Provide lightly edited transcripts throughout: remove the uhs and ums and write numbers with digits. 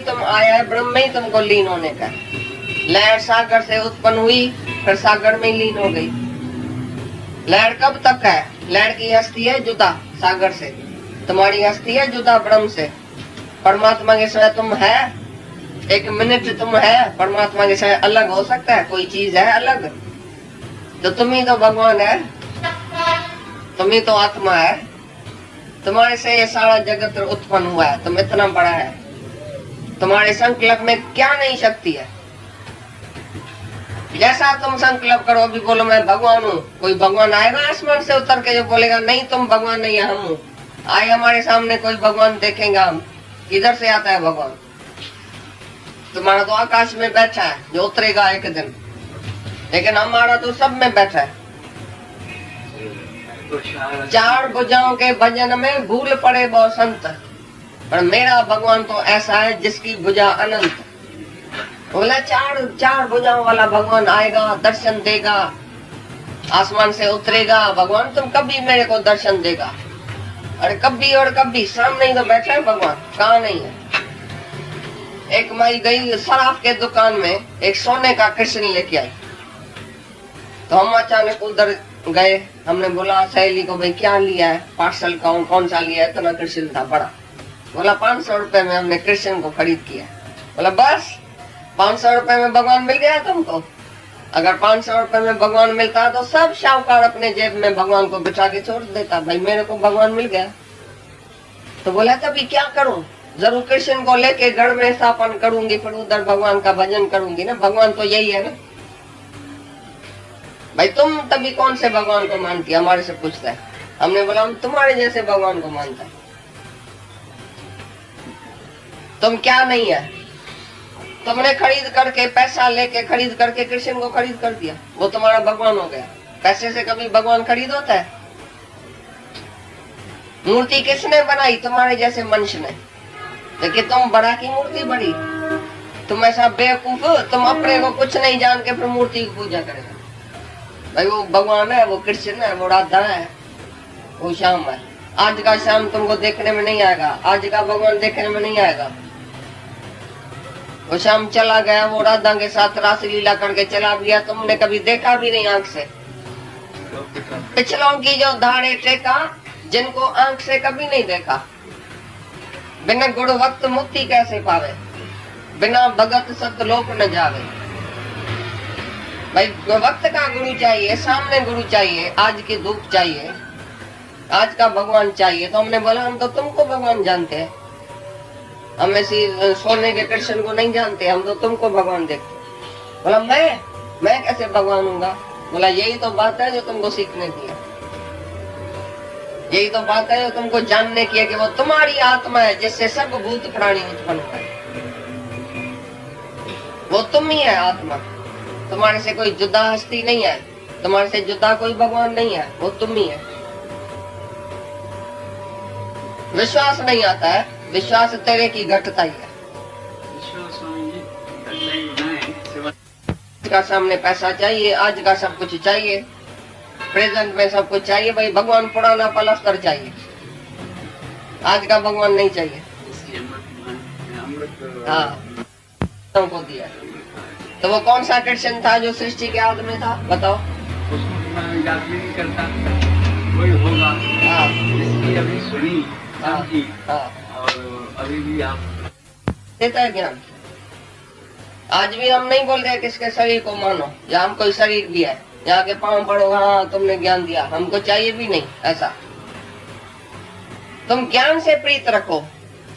तुम आया है, ब्रह्म में ही तुमको लीन होने का। लहर सागर से उत्पन्न हुई, फिर सागर में लीन हो गई। लहर कब तक है? लहर की हस्ती है जुदा सागर से, तुम्हारी हस्ती है जुदा ब्रह्म से। परमात्मा के समय तुम है, एक मिनट तुम है, परमात्मा के समय अलग हो सकता है? कोई चीज है अलग? तो तुम ही तो भगवान है, तुम ही तो आत्मा है। तुम्हारे से ये सारा जगत उत्पन्न हुआ है, तुम इतना बड़ा है। तुम्हारे संकल्प में क्या नहीं शक्ति है? जैसा तुम संकल्प करो, अभी बोलो मैं भगवान हूँ, कोई भगवान आएगा आसमान से उतर के जो बोलेगा नहीं तुम भगवान नहीं है, हम हूँ। आए हमारे सामने कोई भगवान देखेगा हम, किधर से आता है भगवान? तुम्हारा तो आकाश में बैठा है जो उतरेगा एक दिन, लेकिन हमारा तो सब में बैठा है। चार भुजाओं के भजन में भूल पड़े बहु संत, पर मेरा भगवान तो ऐसा है जिसकी भुजा अनंत। बोला चार भुजाओं वाला भगवान आएगा, दर्शन देगा, आसमान से उतरेगा भगवान, तुम कभी मेरे को दर्शन देगा? अरे कभी और कभी, सामने ही तो बैठा है भगवान, कहाँ नहीं है। एक माई गई शराब के दुकान में, एक सोने का कृष्ण लेके आई। तो हम अचानक उधर गए, हमने बोला सहेली को भाई क्या लिया है, पार्सल कौन सा लिया है? इतना कृष्ण था बड़ा। बोला 500 रुपए में हमने कृष्ण को खरीद किया। बोला बस 500 रुपए में भगवान मिल गया तुमको? अगर 500 रुपए में भगवान मिलता तो सब शाहूकार अपने जेब में भगवान को बिठा के छोड़ देता, भाई मेरे को भगवान मिल गया। तो बोला तभी क्या करूं? जरूर कृष्ण को लेके घर में स्थापन करूंगी, फिर उधर भगवान का भजन करूंगी ना, भगवान तो यही है ना। भाई तुम तभी कौन से भगवान को मानती है? हमारे से पूछता है। हमने बोला हम तुम्हारे जैसे भगवान को मानता है। तुम क्या नहीं है? तुमने खरीद करके, पैसा लेके खरीद करके कृष्ण को खरीद कर दिया, वो तुम्हारा भगवान हो गया। पैसे से कभी भगवान खरीद होता है? मूर्ति किसने बनाई? तुम्हारे जैसे मनुष्य ने। लेकिन तुम बड़ा की मूर्ति बड़ी, तुम ऐसा बेवकूफ, तुम अपने को कुछ नहीं जान के फिर मूर्ति की पूजा करेगा। भाई वो भगवान है, वो कृष्ण है, वो राधा है, वो श्याम है। आज का श्याम तुमको देखने में नहीं आएगा, आज का भगवान देखने में नहीं आएगा। वो श्याम चला गया, वो राधा के साथ रासलीला करके चला गया, तुमने कभी देखा भी नहीं आंख से। पिछलों की जो धारे टेका, जिनको आंख से कभी नहीं देखा। बिना गुण वक्त मुक्ति कैसे पावे, बिना भगत सतलोक न जावे। भाई वक्त का गुरु चाहिए, सामने गुरु चाहिए, आज की धूप चाहिए, आज का भगवान चाहिए। तो हमने बोला हम तो तुमको भगवान जानते हैं, हम ऐसी सोने के कृष्ण को नहीं जानते, हम तो तुमको भगवान देखते। बोला मैं कैसे भगवान हूँगा? बोला यही तो बात है जो तुमको सीखने की है, यही तो बात है जो तुमको जानने की है कि वो तुम्हारी आत्मा है जिससे सब भूत प्राणी उत्पन्न हुए। वो तुम ही है आत्मा, तुम्हारे से कोई जुदा हस्ती नहीं है, तुम्हारे से जुदा कोई भगवान नहीं है, वो तुम ही है। विश्वास नहीं आता है, विश्वास तेरे की घटता ही है। आज का सामने पैसा चाहिए, आज का सब कुछ चाहिए, प्रेजेंट में सब कुछ चाहिए। भाई भगवान पुराना पलस्तर चाहिए, आज का भगवान नहीं चाहिए। हाँ को दिया। तो वो कौन सा कृष्ण था जो सृष्टि के आदि में था? बताओ। याद भी नहीं करता, कोई होगा। हाँ जिसकी अभी सुनी समझी, और अभी भी आप देता है ज्ञान। आज भी हम नहीं बोल रहे किसके शरीर को मानो, या हम कोई शरीर भी है, यहाँ के पाँव पड़ो, हाँ तुमने ज्ञान दिया, हमको चाहिए भी नहीं ऐसा। तुम ज्ञान से प्रीत रखो।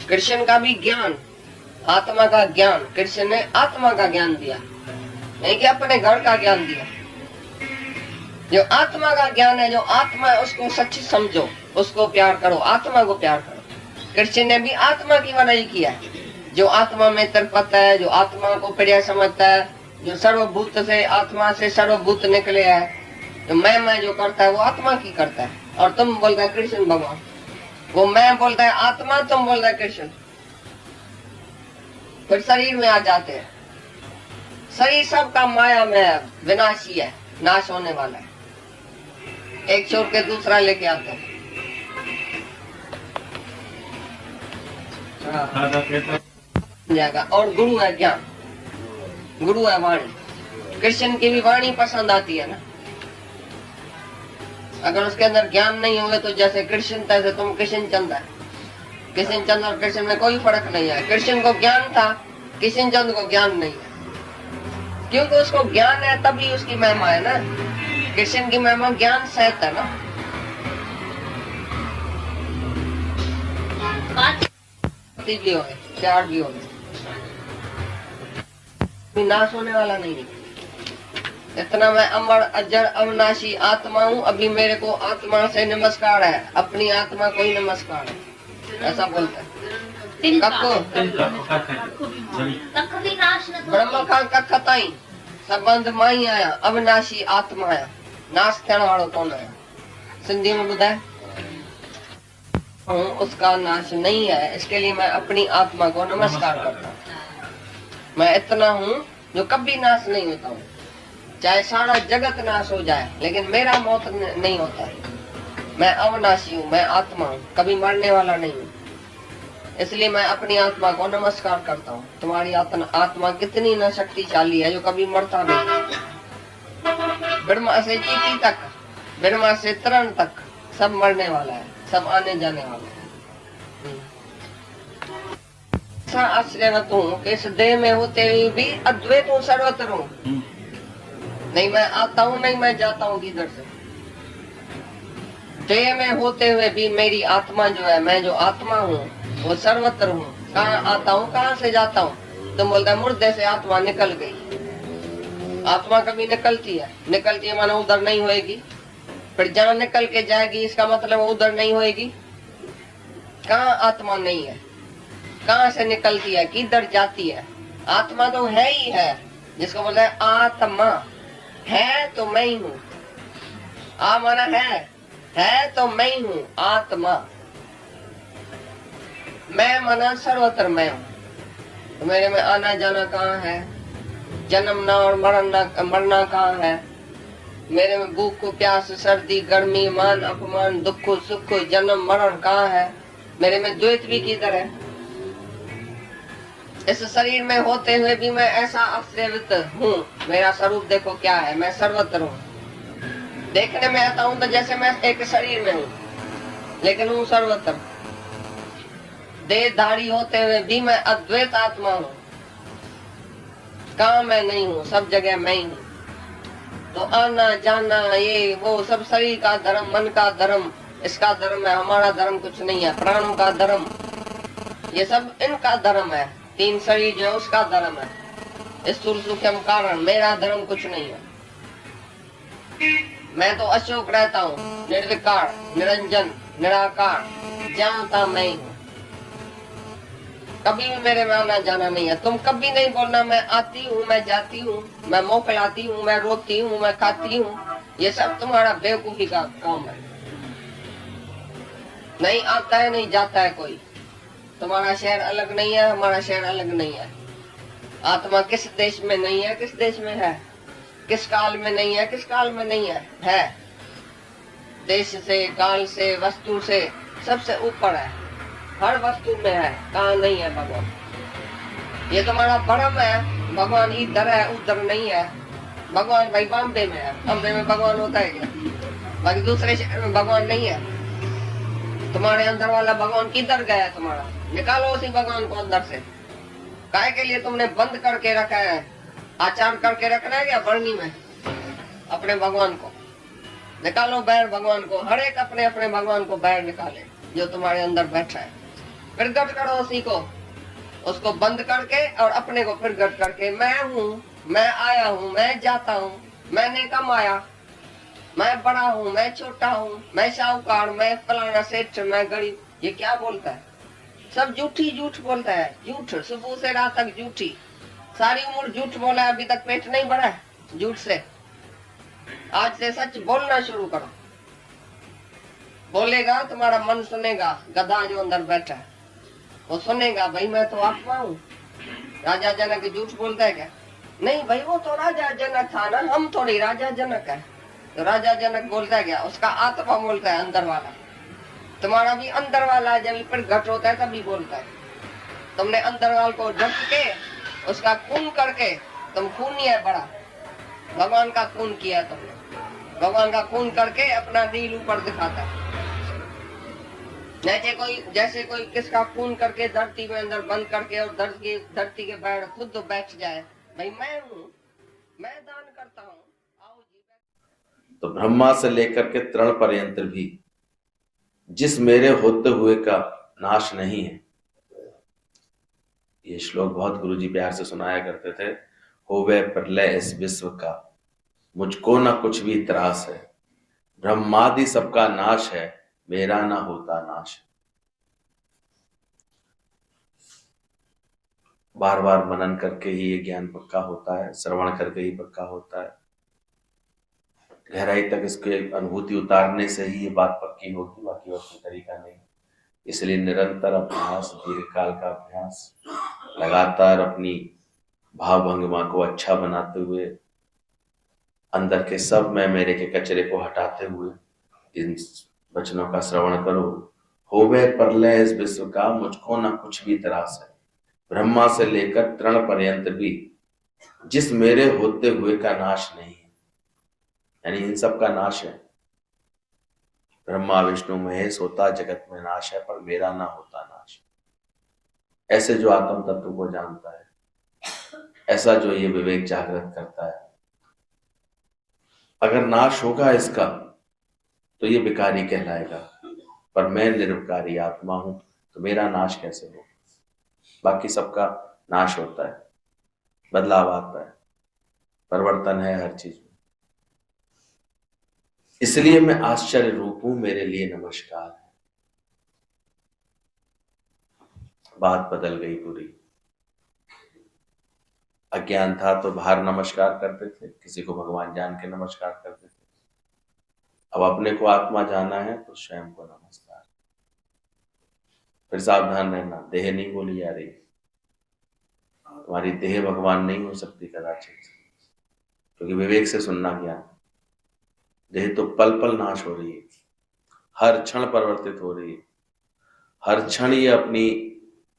कृष्ण का भी ज्ञान, आत्मा का ज्ञान, कृष्ण ने आत्मा का ज्ञान दिया, नहीं कि अपने घर का ज्ञान दिया। जो आत्मा का ज्ञान है, जो आत्मा है उसको सच्ची समझो, उसको प्यार करो, आत्मा को प्यार करो। कृष्ण ने भी आत्मा की वनाई किया है, जो आत्मा में तड़पता है, जो आत्मा को प्रिय समझता है, जो सर्वभूत से, आत्मा से सर्वभूत निकले है, जो मैं जो करता है वो आत्मा की करता है। और तुम बोलता है कृष्ण भगवान, वो मैं बोलता है आत्मा, तुम बोलता है कृष्ण। फिर शरीर में आ जाते हैं। शरीर सबका माया में है, विनाशी है, नाश होने वाला है, एक छोड़ के दूसरा लेके आते हैं। जाएगा। और गुरु है ज्ञान, गुरु है वाणी। कृष्ण की भी वाणी पसंद आती है ना। अगर उसके अंदर ज्ञान नहीं होगा तो जैसे कृष्ण तैसे तुम कृष्ण चंद है। कृष्ण चंद और कृष्ण में कोई फर्क नहीं है। कृष्ण को ज्ञान था, कृष्ण चंद को ज्ञान नहीं है, क्योंकि उसको ज्ञान है तभी उसकी महिमा है ना। कृष्ण की महिमा ज्ञान सहित है ना। भी हो प्यार भी हो, नाश होने वाला नहीं है। इतना मैं अमर अजर अविनाशी आत्मा हूँ। अभी मेरे को आत्मा से नमस्कार है, अपनी आत्मा को ही नमस्कार है, ऐसा बोलता है। ब्रह्म का कख ताई संबंध माई आया, अविनाशी आत्मा आया, नाश थियण वालो कौन आया। सिंधी में बुधाए उसका नाश नहीं है, इसके लिए मैं अपनी आत्मा को नमस्कार करता हूँ। मैं इतना हूँ जो कभी नाश नहीं होता हूँ। चाहे सारा जगत नाश हो जाए लेकिन मेरा मौत नहीं होता है। मैं अविनाशी हूँ, मैं आत्मा हूँ, कभी मरने वाला नहीं हूँ। इसलिए मैं अपनी आत्मा को नमस्कार करता हूँ। तुम्हारी आत्मा कितनी न शक्तिशाली है जो कभी मरता नहीं। ब्रह्मा से चीटी तक, ब्रह्मा से तरण तक सब मरने वाला है, सब आने जाने वाला है। आश्चर्यवत हूँ कि इस देह में होते हुए भी अद्वैत हूँ, सर्वत्र हूँ। नहीं मैं आता हूँ, नहीं मैं जाता हूँ किधर से। देह में होते हुए भी मेरी आत्मा जो है, मैं जो आत्मा हूँ वो सर्वत्र हूँ। कहाँ आता हूँ, कहाँ से जाता हूँ। तुम बोलते हैं मुर्दे से आत्मा निकल गई। आत्मा कभी निकलती है, निकलती है माना उधर नहीं होएगी। फिर जहाँ निकल के जाएगी इसका मतलब उधर नहीं होएगी। कहाँ आत्मा नहीं है, कहाँ से निकलती है, किधर जाती है। आत्मा तो है ही है, जिसको बोलते हैं आत्मा है तो मैं ही हूँ। आ माना है तो मैं ही हूँ आत्मा। मैं माना सर्वत्र मैं हूँ। तो मेरे में आना जाना कहाँ है, जन्मना और मरना कहाँ है। मेरे में भूख को प्यास सर्दी गर्मी मान अपमान दुख सुख जन्म मरण कहाँ है। मेरे में द्वैत भी किधर है। इस शरीर में होते हुए भी मैं ऐसा आश्चर्यवित हूँ। मेरा स्वरूप देखो क्या है, मैं सर्वत्र हूँ। देखने में आता हूँ तो जैसे मैं एक शरीर में हूँ, लेकिन हूँ सर्वत्र। देहधारी होते हुए भी मैं अद्वैत आत्मा हूँ। कहाँ मैं नहीं हूँ, सब जगह मैं ही हूँ। तो आना जाना ये वो सब शरीर का धर्म, मन का धर्म, इसका धर्म है, हमारा धर्म कुछ नहीं है। प्राणों का धर्म, ये सब इनका धर्म है। तीन शरीर जो है उसका धर्म है। स्थूल सूक्ष्म कारण, मेरा धर्म कुछ नहीं है। मैं तो अशोक रहता हूँ, निर्विकार निरंजन निराकार, जहाँ था मैं ही हूँ। कभी भी मेरे में आना जाना नहीं है। तुम कभी नहीं बोलना मैं आती हूँ, मैं जाती हूँ, मैं मोकलाती हूँ, मैं रोती हूँ, मैं खाती हूँ। ये सब तुम्हारा बेवकूफी का काम है। नहीं आता है, नहीं जाता है कोई। तुम्हारा शहर अलग नहीं है, हमारा शहर अलग नहीं है। आत्मा किस देश में नहीं है, किस देश में है। किस काल में नहीं है, किस काल में नहीं है। देश से, काल से, वस्तु से सबसे ऊपर है। हर वस्तु में है, कहाँ नहीं है भगवान। ये तुम्हारा भ्रम है। भगवान इधर है उधर नहीं है। भगवान भाई बॉम्बे में है, बॉम्बे में भगवान होता है क्या? बाकी दूसरे शहर में भगवान नहीं है। तुम्हारे अंदर वाला भगवान किधर गया? तुम्हारा निकालो उसी भगवान को अंदर से। काय के लिए तुमने बंद करके रखा है, आचार करके रखना है क्या बरनी में? अपने भगवान को निकालो बाहर। भगवान को हर एक अपने अपने भगवान को बाहर निकाले जो तुम्हारे अंदर बैठा है। प्रगट करो उसी को, उसको बंद करके और अपने को प्रगट करके। मैं हूँ, मैं आया हूँ, मैं जाता हूँ, मैंने कमाया, मैं बड़ा हूँ, मैं छोटा हूँ, मैं साहूकार, मैं फलाना सेठ, मैं गरीब। ये क्या बोलता है? सब झूठ बोलता है। झूठ सुबह से रात तक झूठी, सारी उम्र झूठ बोला है, अभी तक पेट नहीं भरा है झूठ से। आज से सच बोलना शुरू करो। बोलेगा तुम्हारा मन सुनेगा। गधा जो अंदर बैठा है वो सुनेगा, भाई मैं तो आत्मा हूँ। राजा जनक झूठ बोलता है क्या? नहीं भाई, वो तो राजा जनक था ना, हम थोड़ी राजा जनक है। तो राजा जनक बोलता है क्या? उसका आत्मा बोलता है, अंदर वाला। तुम्हारा भी अंदर वाला जब प्रगट होता है तभी बोलता है। तुमने अंतराल को ढक के उसका खून करके, तुम खून नहीं है बड़ा, भगवान का खून किया तुमने। भगवान का खून करके अपना दिल ऊपर दिखाता है। जैसे कोई किसका खून करके धरती में अंदर बंद करके और धरती के पैर खुद तो बैठ जाए, भाई मैं हूँ, मैं दान करता हूँ, आओ जी। तो ब्रह्मा से लेकर के तृण पर्यंत भी जिस मेरे होते हुए का नाश नहीं है। ये श्लोक बहुत गुरुजी प्यार से सुनाया करते थे। होवे प्रलय इस विश्व का, मुझको ना कुछ भी त्रास है। ब्रह्मादि सबका नाश है, मेरा ना होता नाश। बार बार मनन करके ही ये ज्ञान पक्का होता है, श्रवण करके ही पक्का होता है। गहराई तक इसके अनुभूति उतारने से ही ये बात पक्की होगी, बाकी और कोई तरीका नहीं। इसलिए निरंतर अभ्यास, दीर्घकाल का अभ्यास, लगातार अपनी भाव भंगिमा को अच्छा बनाते हुए, अंदर के सब मैं मेरे के कचरे को हटाते हुए इन वचनों का श्रवण करो। होवे प्रलय इस विश्व का, मुझको ना कुछ भी त्रास है। ब्रह्मा से लेकर तृण पर्यंत भी जिस मेरे होते हुए का नाश नहीं है, यानी इन सब का नाश है। ब्रह्मा विष्णु महेश होता जगत में नाश है, पर मेरा ना होता नाश। ऐसे जो आत्म तत्व को जानता है, ऐसा जो ये विवेक जागृत करता है, अगर नाश होगा इसका तो ये विकारी कहलाएगा, पर मैं निरुपकारी आत्मा हूं, तो मेरा नाश कैसे हो? बाकी सबका नाश होता है, बदलाव आता है, परिवर्तन है हर चीज में। इसलिए मैं आश्चर्य रूप हूं, मेरे लिए नमस्कार है। बात बदल गई पूरी। अज्ञान था तो बाहर नमस्कार करते थे, किसी को भगवान जान के नमस्कार करते थे। अब अपने को आत्मा जाना है तो स्वयं को नमस्कार। फिर सावधान रहना, देह नहीं बोली जा रही। तुम्हारी देह भगवान नहीं हो सकती कदाचित, क्योंकि विवेक से सुनना ज्ञान। देह तो पल पल नाश हो रही है, हर क्षण परिवर्तित हो रही है, हर क्षण ये अपनी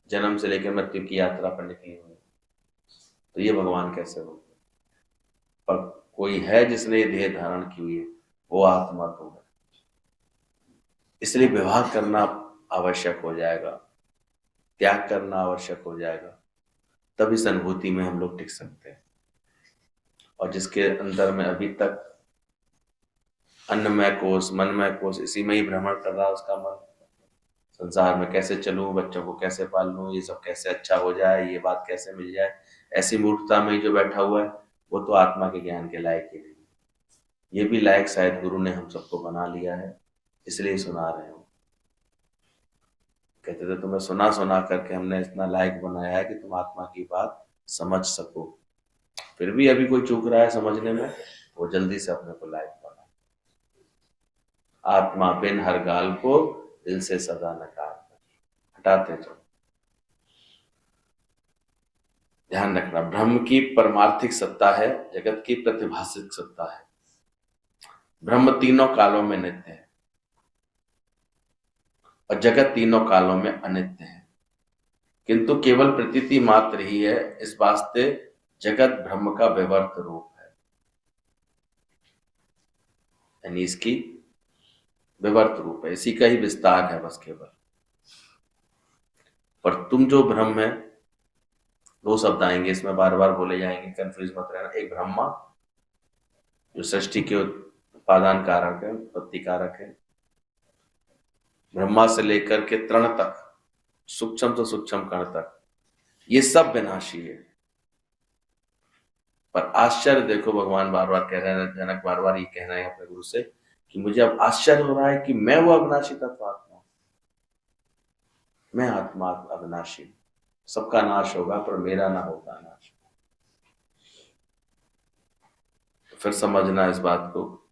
जन्म से लेकर मृत्यु की यात्रा पर निकली हुई। तो ये भगवान कैसे हो? पर कोई है जिसने ये देह धारण की हुई है, वो आत्मा तो है। इसलिए विवाह करना आवश्यक हो जाएगा, त्याग करना आवश्यक हो जाएगा, तब इस अनुभूति में हम लोग टिक सकते हैं। और जिसके अंदर में अभी तक अन्नमय कोश, मनमय कोश, इसी में ही भ्रमण कर रहा है उसका मन, संसार में कैसे चलूं, बच्चों को कैसे पाल लूं, ये सब कैसे अच्छा हो जाए, ये बात कैसे मिल जाए, ऐसी मूर्खता में जो बैठा हुआ है, वो तो आत्मा के ज्ञान के लायक ही नहीं। ये भी लायक शायद गुरु ने हम सबको बना लिया है, इसलिए सुना रहे हो। कहते थे तुम्हें सुना सुना करके हमने इतना लायक बनाया है कि तुम आत्मा की बात समझ सको। फिर भी अभी कोई चूक रहा है समझने में, वो जल्दी से अपने को लायक बना। आत्मा बिन हर गाल को दिल से सदा नकार, हटाते चलो। ध्यान रखना, ब्रह्म की परमार्थिक सत्ता है, जगत की प्रतिभासिक सत्ता है। ब्रह्म तीनों कालों में नित्य है और जगत तीनों कालों में अनित्य है, किंतु केवल प्रतीति मात्र ही है। इस वास्ते जगत ब्रह्म का विवर्त रूप है, यानी इसकी विवर्त रूप है, इसी का ही विस्तार है बस केवल। पर तुम जो ब्रह्म है, दो शब्द आएंगे इसमें, बार बार बोले जाएंगे, कंफ्यूज मत रहना। एक ब्रह्मा जो सृष्टि के उपादान कारक है, उत्पत्ति कारक है। ब्रह्मा से लेकर के तृण तक, सूक्ष्म से सूक्ष्म कण तक, ये सब विनाशी है। पर आश्चर्य देखो, भगवान बार बार कह रहे हैं, जनक बार बार ये कह रहे हैं अपने गुरु से कि मुझे अब आश्चर्य हो रहा है कि मैं वो अविनाशी तत्व आत्मा, मैं आत्मा अविनाशी, सबका नाश होगा पर मेरा ना होगा नाश। फिर समझना इस बात को,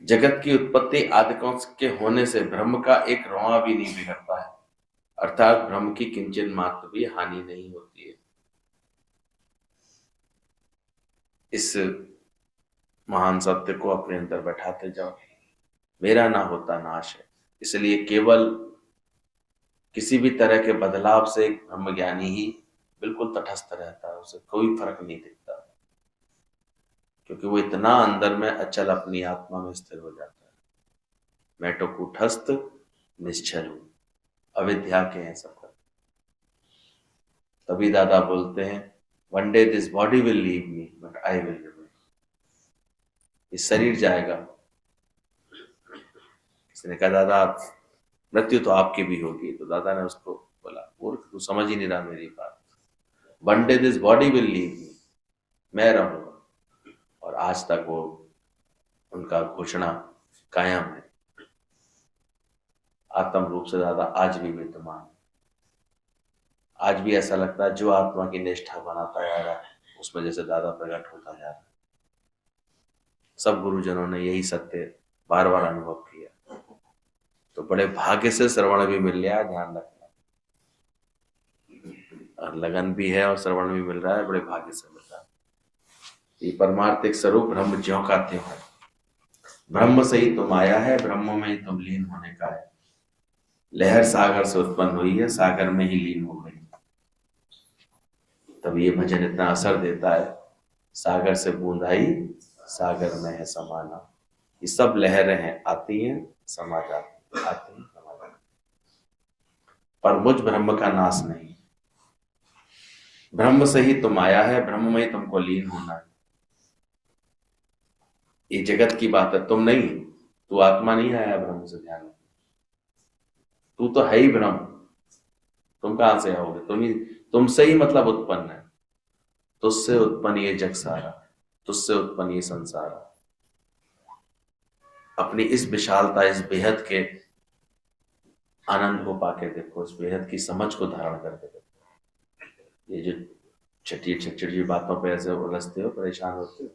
जगत की उत्पत्ति आदिकों के होने से ब्रह्म का एक रोआ भी नहीं बिगड़ता है, अर्थात ब्रह्म की किंचन मात्र भी हानि नहीं होती है। इस महान सत्य को अपने अंदर बैठाते जाओ, मेरा ना होता नाश है। इसलिए केवल किसी भी तरह के बदलाव से एक ब्रह्मज्ञानी ही बिल्कुल तटस्थ रहता है, उसे कोई फर्क नहीं दिखता, क्योंकि वो इतना अंदर में अचल अपनी आत्मा में स्थिर हो जाता है। मैं तो कूटस्थ निश्चल हूं, अविद्या के हैं सब। तभी दादा बोलते हैं, one day this body will leave me but I will remain. ये शरीर जाएगा। किसी ने कहा दादा मृत्यु तो आपकी भी होगी, तो दादा ने उसको बोला, मूर्ख तू समझ ही नहीं रहा मेरी बात। One day this body will leave me, मैं रहूंगा। और आज तक वो उनका घोषणा कायम है। आत्म रूप से दादा आज भी विद्यमान। आज भी ऐसा लगता है जो आत्मा की निष्ठा बनाता जा रहा है उसमें जैसे दादा प्रकट होता जा रहा है। सब गुरुजनों ने यही सत्य बार बार अनुभव किया, तो बड़े भाग्य से श्रवण भी मिल गया, ध्यान रखना। और लगन भी है और श्रवण भी मिल रहा है, बड़े भाग्य से मिल रहा है। ये परमार्थिक स्वरूप ब्रह्म ज्यों का त्यों है। ब्रह्म से ही तुम आया है, ब्रह्म में ही तुम लीन होने का है। लहर सागर से उत्पन्न हुई है, सागर में ही लीन हो गई। तब ये भजन इतना असर देता है। सागर से बूंद आई, सागर में है समाना। ये सब लहरें हैं, आती हैं समा जाती, आती हैं समा जाती, पर मुझ ब्रह्म का नाश नहीं। ब्रह्म से ही तुम आया है, ब्रह्म में ही तुमको लीन होना है। ये जगत की बात है, तुम नहीं, तू आत्मा नहीं आया ब्रह्म से, ध्यान। तू तो है ही ब्रह्म, तुम कहां से आओगे? तुमसे ही मतलब उत्पन्न है। तुझसे उत्पन्न ये जग सारा, तुझसे उत्पन्न ये संसार। अपनी इस विशालता, इस बेहद के आनंद को पाके देखो, इस बेहद की समझ को धारण करके देखो। ये जो छठी बातों पे ऐसे उलझते हो, परेशान होते हो,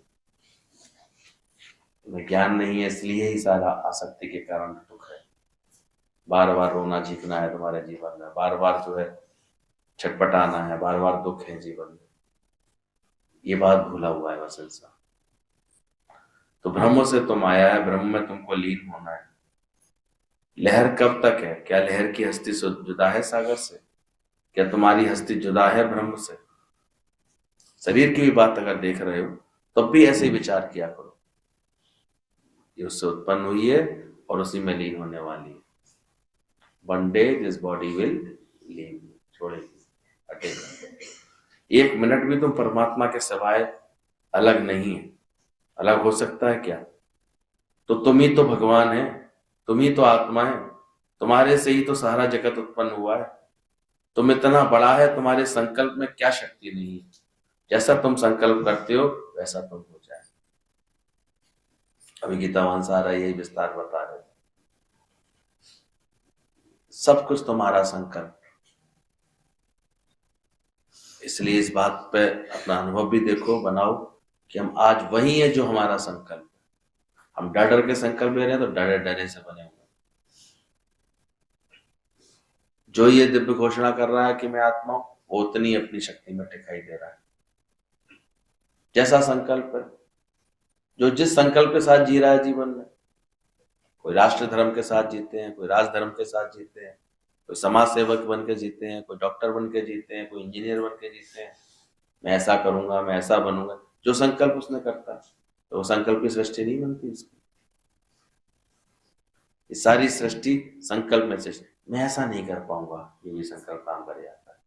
तुम्हें ज्ञान नहीं है, इसलिए ही सारा आसक्ति के कारण दुख है। बार बार रोना झीकना है तुम्हारे जीवन में, बार बार जो है छटपटाना है, बार बार दुख है जीवन में। ये बात भूला हुआ है बस इंसान। तो ब्रह्म से तुम आया है, ब्रह्म में तुमको लीन होना है। लहर कब तक है? क्या लहर की हस्ती से जुदा है सागर से? क्या तुम्हारी हस्ती जुदा है ब्रह्म से? शरीर की भी बात अगर देख रहे हो तब भी ऐसे ही विचार किया करो, ये उससे उत्पन्न हुई है और उसी में लीन होने वाली है। One day this body will leave, छोड़ेगी, हटेगी। एक मिनट भी तुम परमात्मा के सिवाय अलग नहीं है। अलग हो सकता है क्या? तो तुम ही तो भगवान है, तुम ही तो आत्मा है, तुम्हारे से ही तो सारा जगत उत्पन्न हुआ है। तुम इतना बड़ा है, तुम्हारे संकल्प में क्या शक्ति नहीं है? जैसा तुम संकल्प करते हो वैसा तुम हो जाए। अभी गीतावान सारा यही विस्तार बता रहे थे। सब कुछ तुम्हारा संकल्प। इसलिए इस बात पे अपना अनुभव भी देखो, बनाओ कि हम आज वही है जो हमारा संकल्प है। हम डर डर के संकल्प ले रहे हैं तो डरे डरे से बने हुए। जो ये दिव्य घोषणा कर रहा है कि मैं आत्मा हूं, वो उतनी अपनी शक्ति में दिखाई दे रहा है। जैसा संकल्प है, जो जिस संकल्प के साथ जी रहा है जीवन में, कोई राष्ट्र धर्म के साथ जीते हैं, कोई राज धर्म के साथ जीते हैं, कोई समाज सेवक बन के जीते हैं, कोई डॉक्टर बन के जीते हैं, कोई इंजीनियर बन के जीते हैं। मैं ऐसा करूंगा, मैं ऐसा बनूंगा। जो संकल्प उसने करता है, तो वो संकल्प की सृष्टि नहीं बनती इसकी। ये सारी सृष्टि संकल्प में से। मैं ऐसा नहीं कर पाऊंगा, ये भी संकल्प काम कर जाता है।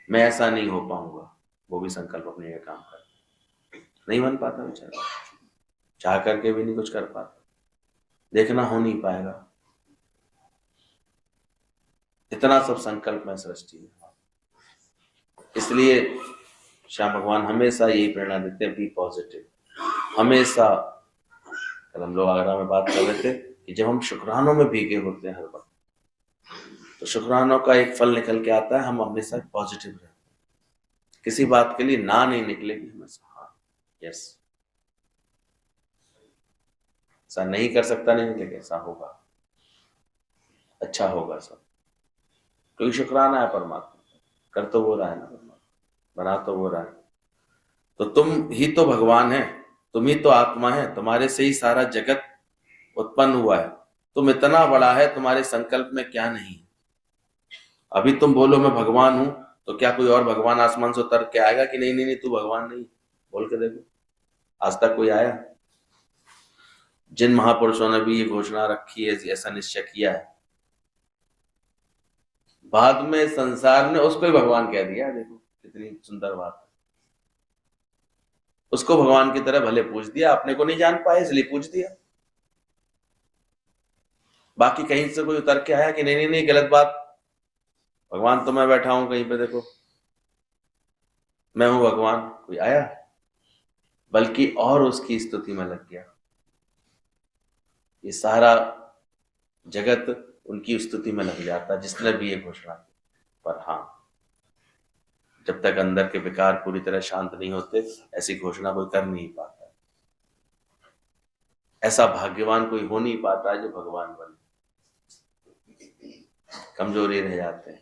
मैं ऐसा नहीं हो पाऊंगा, वो भी संकल्प अपने काम करता है। नहीं बन पाता बेचारा, चाह करके भी नहीं कुछ कर पाता। देखना हो नहीं पाएगा। इतना सब संकल्प में सृष्टि है। इसलिए श्याम भगवान हमेशा यही प्रेरणा देते हैं, बी पॉजिटिव। हमेशा, कल हम लोग आगरा में बात कर रहे थे कि जब हम शुक्रानों में भीगे होते हैं हर वक्त, तो शुक्रानों का एक फल निकल के आता है, हम हमेशा पॉजिटिव रहते हैं। किसी बात के लिए ना नहीं निकलेगी हमेशा, हाँ, यस। ऐसा नहीं कर सकता, नहीं निकलेगा, ऐसा होगा, अच्छा होगा सब, क्योंकि शुक्राना है परमात्मा। कर तो वो रहा है ना परमात्मा, बना तो वो रहा है। तो तुम ही तो भगवान है, तुम ही तो आत्मा है, तुम्हारे से ही सारा जगत उत्पन्न हुआ है। तुम इतना बड़ा है, तुम्हारे संकल्प में क्या नहीं है? अभी तुम बोलो मैं भगवान हूं, तो क्या कोई और भगवान आसमान से उतर के आएगा कि नहीं नहीं नहीं तू भगवान नहीं? बोल के देखो, आज तक कोई आया? जिन महापुरुषों ने भी ये घोषणा रखी है, ऐसा निश्चय किया है, बाद में संसार ने उसको ही भगवान कह दिया। देखो कितनी सुंदर बात है। उसको भगवान की तरह भले पूछ दिया, अपने को नहीं जान पाए इसलिए पूछ दिया। बाकी कहीं से कोई उतर के आया कि नहीं नहीं नहीं गलत बात, भगवान तो मैं बैठा हूं कहीं पे, देखो मैं हूं भगवान, कोई आया? बल्कि और उसकी स्तुति में लग गया। ये सारा जगत उनकी स्तुति में लग जाता जिसने भी ये घोषणा की। पर हाँ, जब तक अंदर के विकार पूरी तरह शांत नहीं होते, ऐसी घोषणा कोई कर नहीं पाता। ऐसा भाग्यवान कोई हो नहीं पाता जो भगवान बने। कमजोरी रह जाते हैं।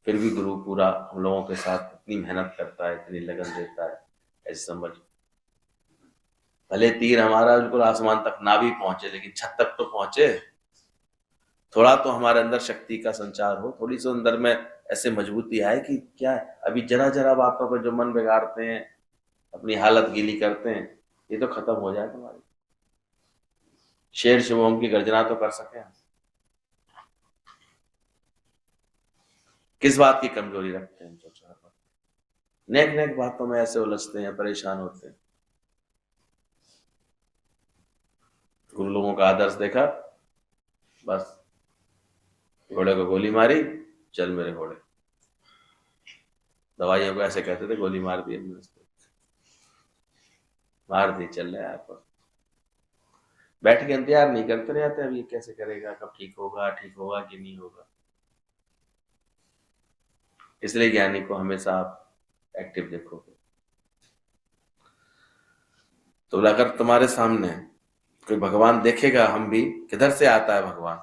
फिर भी गुरु पूरा हम लोगों के साथ इतनी मेहनत करता है, इतनी लगन देता है, ऐसे समझ। भले तीर हमारा बिल्कुल आसमान तक ना भी पहुंचे, लेकिन छत तक तो पहुंचे। थोड़ा तो हमारे अंदर शक्ति का संचार हो, थोड़ी सी अंदर में ऐसे मजबूती आए कि क्या है, अभी जरा जरा बातों पर जो मन बिगाड़ते हैं, अपनी हालत गीली करते हैं, ये तो खत्म हो जाए तुम्हारी। शेर शुभम की गर्जना तो कर सके। किस बात की कमजोरी रखते हैं? नेक नेक बातों में ऐसे उलझते हैं, परेशान होते हैं। गुरु लोगों का आदर्श देखा, बस घोड़े को गोली मारी, चल मेरे घोड़े। दवाइयों को ऐसे कहते थे, गोली मार दी हमने उसको, मार दी, चल रहे आप। बैठ के इंतजार नहीं करते रहते, अब ये कैसे करेगा, कब ठीक होगा कि नहीं होगा। इसलिए ज्ञानी को हमेशा आप एक्टिव देखोगे। तो अगर तुम्हारे सामने कोई भगवान देखेगा, हम भी किधर से आता है भगवान?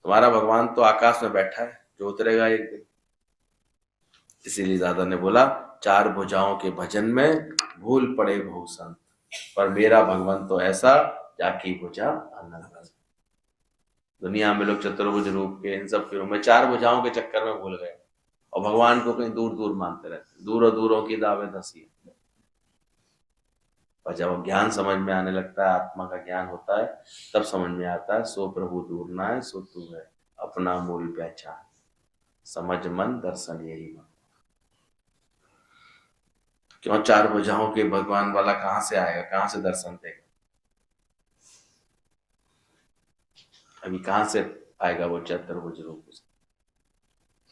तुम्हारा भगवान तो आकाश में बैठा है, जो उतरेगा एक दिन। इसीलिए दादा ने बोला, चार भुजाओं के भजन में भूल पड़े बहु संत, पर मेरा भगवान तो ऐसा जाकी भुजा अनंत। दुनिया में लोग चतुर्भुज रूप के, इन सब के रूप में चार भुजाओं के चक्कर में भूल गए और भगवान को कहीं दूर दूर मानते रहते। दूरों दूरों की दावे धसी। और जब ज्ञान समझ में आने लगता है, आत्मा का ज्ञान होता है, तब समझ में आता है, सो प्रभु दूर ना है, सो तू है अपना मूल पहचान, समझ मन दर्शन यही मन। क्यों चार भुजाओं के भगवान वाला कहां से आएगा, कहां से दर्शन देगा? अभी कहां से आएगा वो चतुर्भुज रूप से?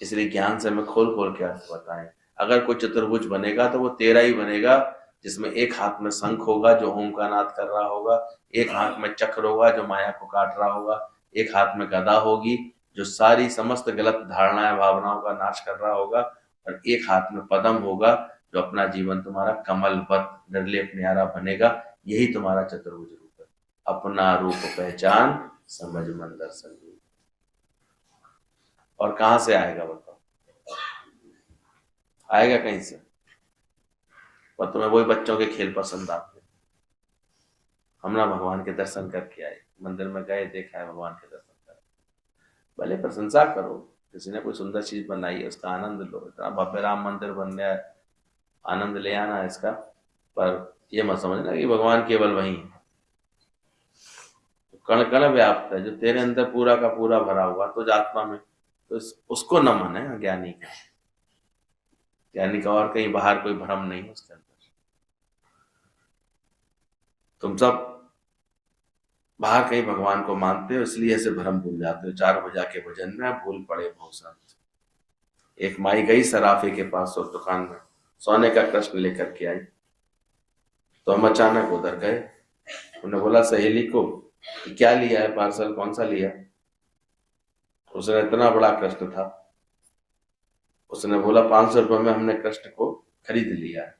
इसलिए ज्ञान से हमें खोल खोल के अर्थ बताएं। अगर कोई चतुर्भुज बनेगा तो वो तेरा ही बनेगा, जिसमें एक हाथ में शंख होगा जो होम का नाद कर रहा होगा, एक हाथ में चक्र होगा जो माया को काट रहा होगा, एक हाथ में गदा होगी जो सारी समस्त गलत धारणाएं भावनाओं का नाश कर रहा होगा, और एक हाथ में पद्म होगा जो अपना जीवन तुम्हारा कमलवत निर्लेप न्यारा बनेगा। यही तुम्हारा चतुर्भुज रूप है। अपना रूप पहचान, समझ मन दर्शन। और कहां से आएगा बताओ? आएगा कहीं से? और तुम्हें वही बच्चों के खेल पसंद आते हैं। हम ना भगवान के दर्शन करके आए, मंदिर में गए, देखा है भगवान के दर्शन कर, भले प्रशंसा करो, किसी ने कोई सुंदर चीज बनाई है उसका आनंद लो। इतना भव्य राम मंदिर बन गया है, आनंद ले आना इसका। पर ये मत समझना कि भगवान केवल वही है। कण कण व्याप्त है, जो तेरे अंदर पूरा का पूरा भरा हुआ, तो आत्मा में, तो उसको नमन है ज्ञानी का। ज्ञानी का और कहीं बाहर कोई भ्रम नहीं है उसके अंदर। तुम सब बाहर कहीं भगवान को मानते हो, इसलिए ऐसे भ्रम भूल जाते हो। चार भुजा के भजन में भूल पड़े बहु संत। एक माई गई सराफे के पास और दुकान में सोने का कृष्ण लेकर के आई, तो हम अचानक उधर गए। उन्होंने बोला सहेली को कि क्या लिया है पार्सल, कौन सा लिया? उसने इतना बड़ा कृष्ण था, उसने बोला 500 रुपए में हमने कृष्ण को खरीद लिया है।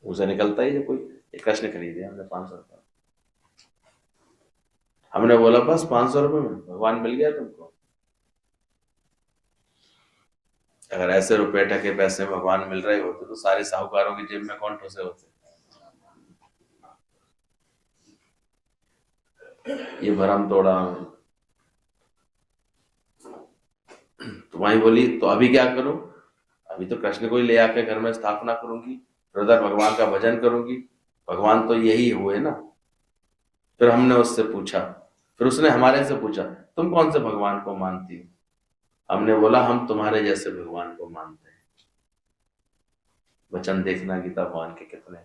उसे निकलता ही जो कोई एक कृष्ण खरीदे हमने 500 रुपए। हमने बोला बस 500 रुपए में भगवान मिल गया तुमको। अगर ऐसे रुपए टके पैसे भगवान मिल रहे होते तो सारे साहूकारों की जेब में कौन ठुसे होते? ये भरम तोड़ा। तो वहीं बोली तो अभी क्या करूं? अभी तो कृष्ण को ही ले आके घर में स्थापना करूंगी, फिर उधर भगवान का भजन करूंगी, भगवान तो यही हुए ना। फिर हमने उससे पूछा, फिर उसने हमारे से पूछा तुम कौन से भगवान को मानती हो? हमने बोला हम तुम्हारे जैसे भगवान को मानते हैं। वचन देखना गीता भगवान के कितने,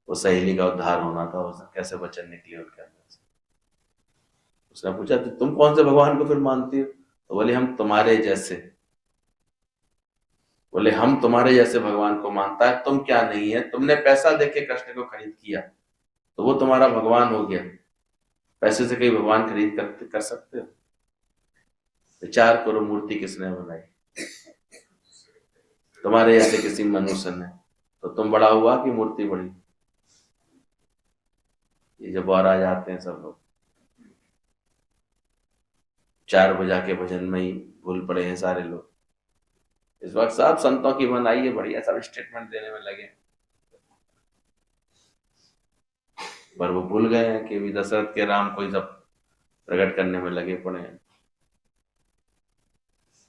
वो सहेली का उद्धार होना था, उसने कैसे वचन निकले उनके अंदर से। उसने पूछा तो तुम कौन से भगवान को फिर मानती हो? तो बोले हम तुम्हारे जैसे। बोले हम तुम्हारे जैसे भगवान को मानता है, तुम क्या नहीं है, तुमने पैसा देके कृष्ण को खरीद किया तो वो तुम्हारा भगवान हो गया। पैसे से कहीं भगवान खरीद कर सकते हो? विचार करो, मूर्ति किसने बनाई? तुम्हारे ऐसे किसी मनुष्य ने। तो तुम बड़ा हुआ कि मूर्ति बड़ी? ये जब और आ जाते हैं सब लोग, 4 बजा के भजन में ही भूल पड़े हैं सारे लोग। इस वक्त सब संतों की बनाई है, बढ़िया सब स्टेटमेंट देने में लगे, पर वो भूल गए हैं कि दशरथ के राम को ही सब प्रकट करने में लगे पड़े हैं।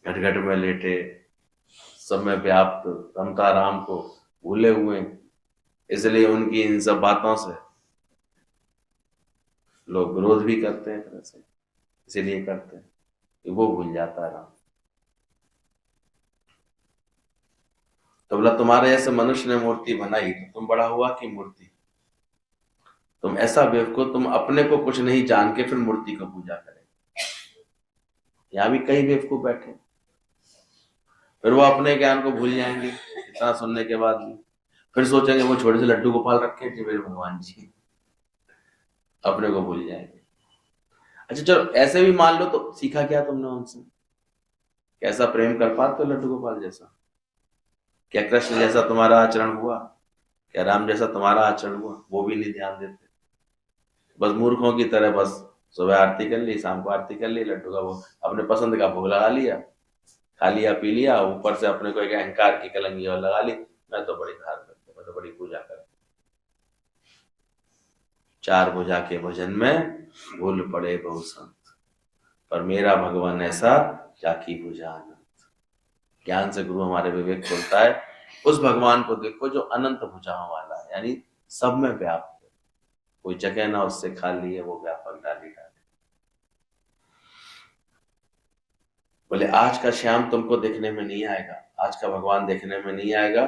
घट घट में लेटे सब में व्याप्त रमता राम को भूले हुए, इसलिए उनकी इन सब बातों से लोग विरोध भी करते हैं। तरह से इसीलिए करते हैं कि वो भूल जाता है राम। तो बोला तुम्हारे ऐसे मनुष्य ने मूर्ति बनाई तो तुम बड़ा हुआ कि मूर्ति? तुम ऐसा बेवकूफ, तुम अपने को कुछ नहीं जान के फिर मूर्ति को पूजा करें। यहां भी कई बेवकूफ बैठे, फिर वो अपने ज्ञान को भूल जाएंगे इतना सुनने के बाद भी, फिर सोचेंगे वो छोटे से लड्डू गोपाल रखे थे मेरे भगवान जी, अपने को भूल जाएंगे। अच्छा चलो ऐसे भी मान लो, तो सीखा क्या तुमने उनसे? कैसा प्रेम कर पाते हो लड्डू गोपाल जैसा? क्या कृष्ण जैसा तुम्हारा आचरण हुआ? क्या राम जैसा तुम्हारा आचरण हुआ? वो भी नहीं ध्यान देते, बस मूर्खों की तरह, बस सुबह आरती कर ली, शाम को आरती कर ली, लड्डू का वो अपने पसंद का भोग लगा लिया, खा लिया पी लिया, ऊपर से अपने को एक अहंकार की कलंगी और लगा ली, मैं तो बड़ी धार्मिक, मैं तो बड़ी पूजा कर। 4 भुजा के भजन में भूल पड़े बहु संत, पर मेरा भगवान ऐसा जाकी भुजा अनंत। ज्ञान से गुरु हमारे विवेक खोलता है, उस भगवान को देखो जो अनंत भुजाओं वाला है, यानी सब में व्याप्त है, कोई जगह ना उससे खाली है, वो व्यापक डाली डाली। बोले आज का श्याम तुमको देखने में नहीं आएगा, आज का भगवान देखने में नहीं आएगा।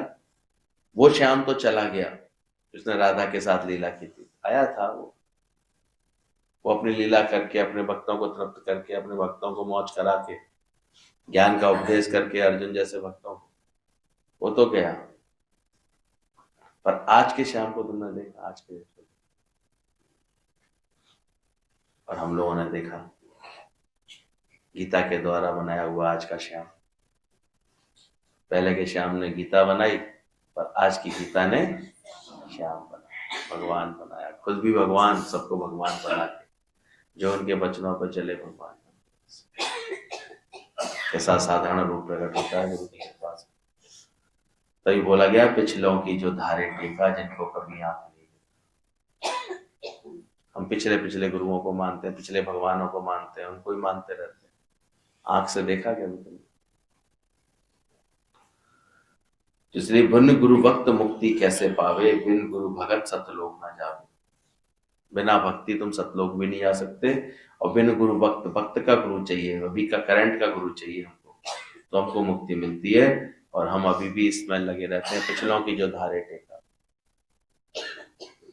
वो श्याम तो चला गया जिसने राधा के साथ लीला की थी, आया था वो अपनी लीला करके, अपने भक्तों को तृप्त करके, अपने भक्तों को मौज करा के, ज्ञान का उपदेश करके अर्जुन जैसे भक्तों को, वो तो गया। पर आज के श्याम को तुमने देखा? आज के, और हम लोगों ने देखा गीता के द्वारा बनाया हुआ आज का श्याम। पहले के श्याम ने गीता बनाई, पर आज की गीता ने श्याम बनाया, भगवान बनाया, खुद भी भगवान, सबको भगवान बना के, जो उनके वचनों पर चले भगवान। कैसा साधारण रूप प्रकट होता है गुरु की कृपा से। तभी बोला गया पिछलों की जो धारे टेका, जिनको कभी आंख नहीं। हम पिछले पिछले गुरुओं को मानते हैं, पिछले भगवानों को मानते हैं, उनको ही मानते रहते हैं, आंख से देखा क्या तुमने? इसलिए बिन गुरु भक्त मुक्ति कैसे पावे, बिन गुरु भगत सतलोक ना जावे। बिना भक्ति तुम सतलोक भी नहीं जा सकते, और बिन गुरु भक्त, भक्त का गुरु चाहिए, अभी का करंट का गुरु चाहिए हमको, तो हमको मुक्ति मिलती है। और हम अभी भी इसमें लगे रहते हैं, पिछलों की जो धारे टेका।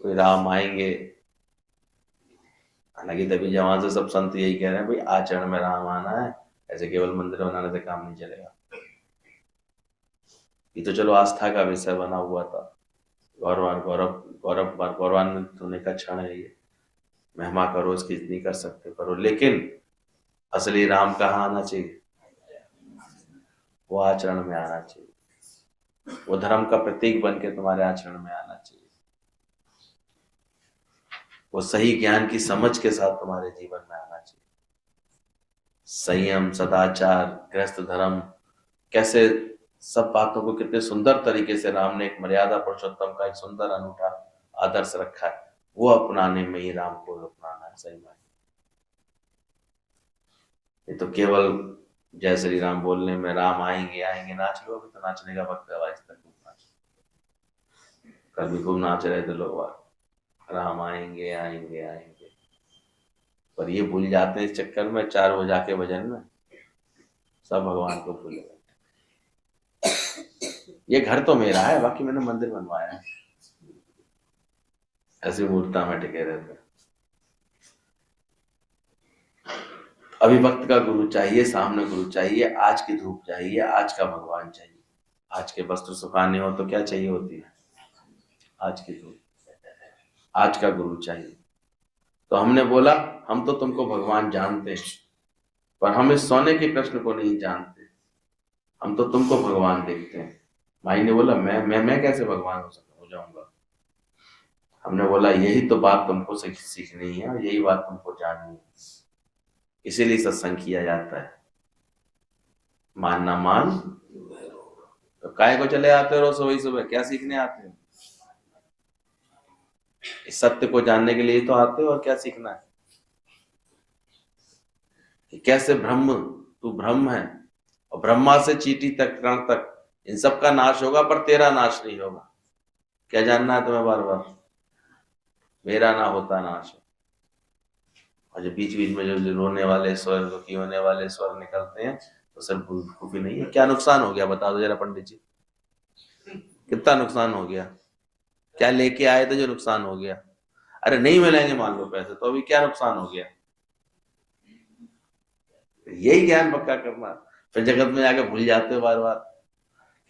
कोई राम आएंगे, हालांकि तभी जवान से सब संत यही कह रहे हैं भाई आचरण में राम आना है, ऐसे केवल मंदिर बनाने से काम नहीं चलेगा। ये तो चलो आस्था का विषय बना हुआ था, गौरवान्वित होने का क्षण है ये, महिमा करो इसकी, इतनी कर सकते करो, लेकिन असली राम कहाँ आना चाहिए? वो आचरण में आना चाहिए, वो धर्म का प्रतीक बन के तुम्हारे आचरण में आना चाहिए, वो सही ज्ञान की समझ के साथ तुम्हारे जीवन में आना चाहिए। संयम, सदाचार, गृहस्थ धर्म, कैसे सब बातों को कितने सुंदर तरीके से राम ने एक मर्यादा पुरुषोत्तम का एक सुंदर अनूठा आदर्श रखा है, वो अपनाने में ही राम को अपनाना है सही मायने। ये तो केवल जय श्री राम बोलने में राम आएंगे आएंगे नाच लो, अभी तो नाचने का वक्त है, आज तक खूब नाच, कल भी खूब नाच रहे थे लोग, राम आएंगे आएंगे आएंगे। पर ये भूल जाते हैं इस चक्कर में 4 बजा के भजन में सब भगवान को भूल गए। ये घर तो मेरा है, बाकी मैंने मंदिर बनवाया है, ऐसी मूर्ता में टिके रहते हैं। अभी वक्त का गुरु चाहिए, सामने गुरु चाहिए, आज की धूप चाहिए, आज का भगवान चाहिए। आज के वस्त्र सुखाने हो तो क्या चाहिए होती है? आज की धूप, आज का गुरु चाहिए। तो हमने बोला हम तो तुमको भगवान जानते हैं, पर हम इस सोने के कृष्ण को नहीं जानते, हम तो तुमको भगवान देखते हैं। माई ने बोला मैं कैसे भगवान हो जाऊंगा। हमने बोला यही तो बात तुमको सीखनी है और यही बात तुमको जाननी है, इसीलिए सत्संग किया जाता है। मानना मान, तो काय को चले आते हो सुबह सुबह, क्या सीखने आते हो? इस सत्य को जानने के लिए तो आते हो, और क्या सीखना है कि कैसे ब्रह्म, तू ब्रह्म है और ब्रह्मा से चींटी तक कण तक इन सब का नाश होगा, पर तेरा नाश नहीं होगा। क्या जानना है तुम्हें? बार बार मेरा ना होता नाश है। और जो बीच बीच में जो रोने वाले स्वर, दुखी होने वाले स्वर निकलते हैं, तो सर बेवकूफी नहीं है। क्या नुकसान हो गया बता दो जरा पंडित जी, कितना नुकसान हो गया? क्या लेके आए थे जो नुकसान हो गया? अरे नहीं मिलेंगे मान लो पैसे, तो अभी क्या नुकसान हो गया? यही ज्ञान पक्का करना। फिर जगत में जाके भूल जाते हो, बार बार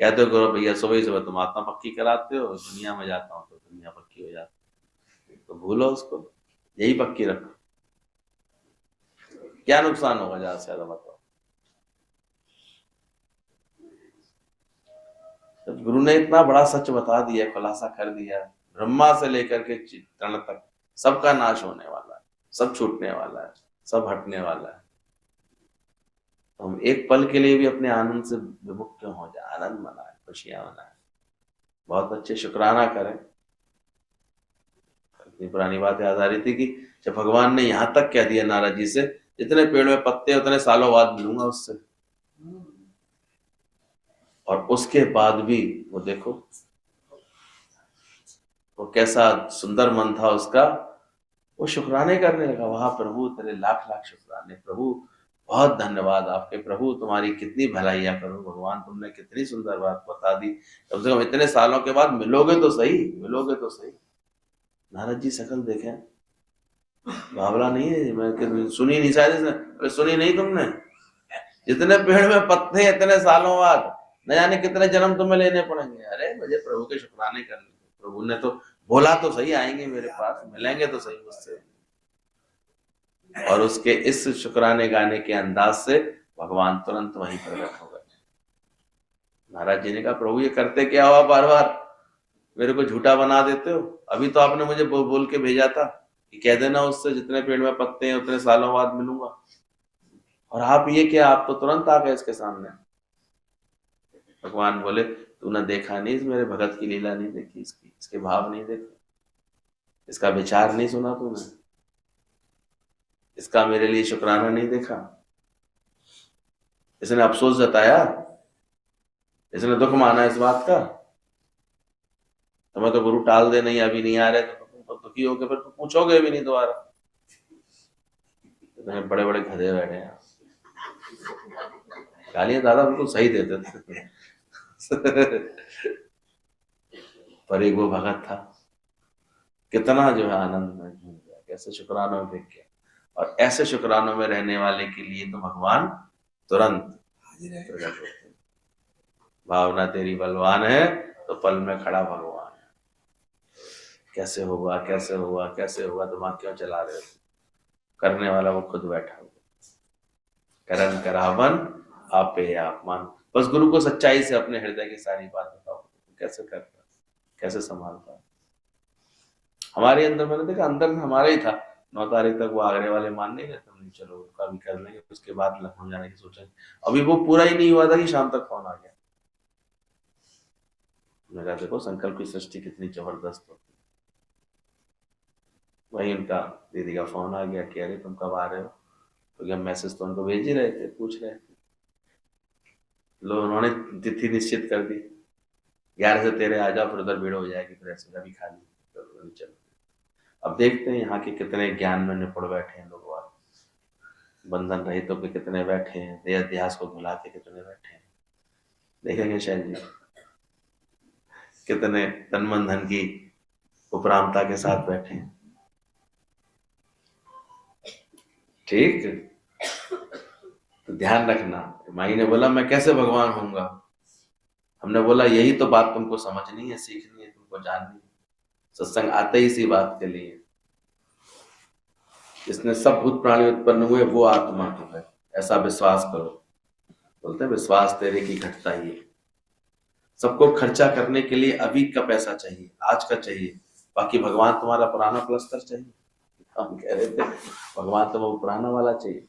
कहते हो करो भैया सुबह सुबह तुम आत्मा पक्की कराते हो, दुनिया में जाता हूँ तो दुनिया पक्की हो जाती है। तो भूलो उसको, यही पक्की रखो। क्या नुकसान होगा ज्यादा से ज्यादा बताओ? जब गुरु ने इतना बड़ा सच बता दिया, खुलासा कर दिया, ब्रह्मा से लेकर के तण तक सबका नाश होने वाला है, सब छूटने वाला है, सब हटने वाला है। तो हम एक पल के लिए भी अपने आनंद से विमुक्त क्यों हो जाए? आनंद मनाए, खुशियां मनाए, बहुत अच्छे शुक्राना करें। इतनी पुरानी बात याद आ रही थी कि जब भगवान ने यहां तक कह दिया नारद जी से, जितने पेड़ में पत्ते उतने सालों बाद मिलूंगा उससे, और उसके बाद भी वो देखो वो कैसा सुंदर मन था उसका, वो शुक्राने करने लगा। वहां प्रभु तेरे लाख लाख शुक्राने, प्रभु बहुत धन्यवाद आपके, प्रभु तुम्हारी कितनी भलाइयां करूं, भगवान तुमने कितनी सुंदर बात बता दी, कम से कम इतने सालों के बाद मिलोगे तो सही, मिलोगे तो सही। नारद जी शकल देखें, बावला नहीं है, मैं सुनी नहीं शायद इसने, सुनी नहीं तुमने? जितने पेड़ में पत्ते इतने सालों बाद, न जाने कितने जन्म तुम्हें लेने पड़ेंगे। अरे मुझे प्रभु के शुक्राने करने, प्रभु ने तो बोला तो सही आएंगे मेरे पास, मिलेंगे तो सही मुझसे। और उसके इस शुक्राने गाने के अंदाज से भगवान तुरंत वहीं प्रकट हो गए। महाराज जी ने कहा प्रभु ये करते क्या हो, बार बार मेरे को झूठा बना देते हो? अभी तो आपने मुझे बोल के भेजा था कि कह देना उससे जितने पेड़ में पत्ते हैं उतने सालों बाद मिलूंगा, और आप ये क्या, आप तो तुरंत आ गए इसके सामने। भगवान बोले तूने देखा नहीं, मेरे भगत की लीला नहीं देखी, इसके भाव नहीं देखे, इसका विचार नहीं सुना तूने, इसका मेरे लिए शुक्राना नहीं देखा, इसने अफसोस जताया, इसने दुख माना इस बात का। तुम्हें तो गुरु टाल दे, नहीं अभी नहीं आ रहे, तो दुखी हो गए, फिर तो पूछोगे भी नहीं दोबारा। बड़े बड़े गधे बैठे हैं, गालियां दादा बिल्कुल सही देते थे। पर एक वो भगत था, कितना जो है आनंद में झूम गया, कैसे शुक्रानों में देख गया। और ऐसे शुक्रानों में रहने वाले के लिए तो भगवान तुरंत हाजिर है। भावना तेरी बलवान है तो पल में खड़ा भगवान है। कैसे होगा कैसे होगा कैसे होगा, दिमाग क्यों चला रहे हो? करने वाला वो खुद बैठा हुआ। करन करावन आपे आप मान, बस गुरु को सच्चाई से अपने हृदय की सारी बात बताओ, कैसे करता, कैसे संभालता। हमारे अंदर, मैंने देखा अंदर में हमारा ही था, 9 तारीख तक वो आगरे वाले मान नहीं रहते, नहीं चलो उनका भी कर लेंगे, उसके बाद लखनऊ जाने की सोचा। अभी वो पूरा ही नहीं हुआ था कि शाम तक फोन आ गया। मैं कहा देखो संकल्प की सृष्टि कितनी जबरदस्त होती है। वही उनका दीदी का फोन आ गया कि अरे तुम कब आ रहे हो, तो क्या मैसेज तो उनको भेज ही रहे थे, पूछ रहे थे। लो उन्होंने तिथि निश्चित कर दी, 11 से 13 आ जाओ, फिर उधर भीड़ हो जाएगी, फिर ऐसे अभी खाली तो चलो। अब देखते हैं यहाँ के कितने ज्ञान में निपुण बैठे हैं लोग, बंधन रहितों के कितने बैठे हैं, देह इतिहास को भुला के कितने बैठे हैं। देखेंगे शैल जी कितने तन मन धन की उपरामता के साथ बैठे हैं। ठीक, तो ध्यान रखना। माई ने बोला मैं कैसे भगवान होऊंगा, हमने बोला यही तो बात तुमको समझनी है, सीखनी है, तुमको जाननी है। सत्संग आते ही इसी बात के लिए, जिसने सब भूत प्राणी उत्पन्न हुए वो आत्मा तो है, ऐसा विश्वास करो। बोलते हैं विश्वास तेरे की घटता ही है। सबको खर्चा करने के लिए अभी का पैसा चाहिए, आज का चाहिए, बाकी भगवान तुम्हारा पुराना प्लस्तर चाहिए। हम कह रहे थे भगवान तो वो पुराना वाला चाहिए,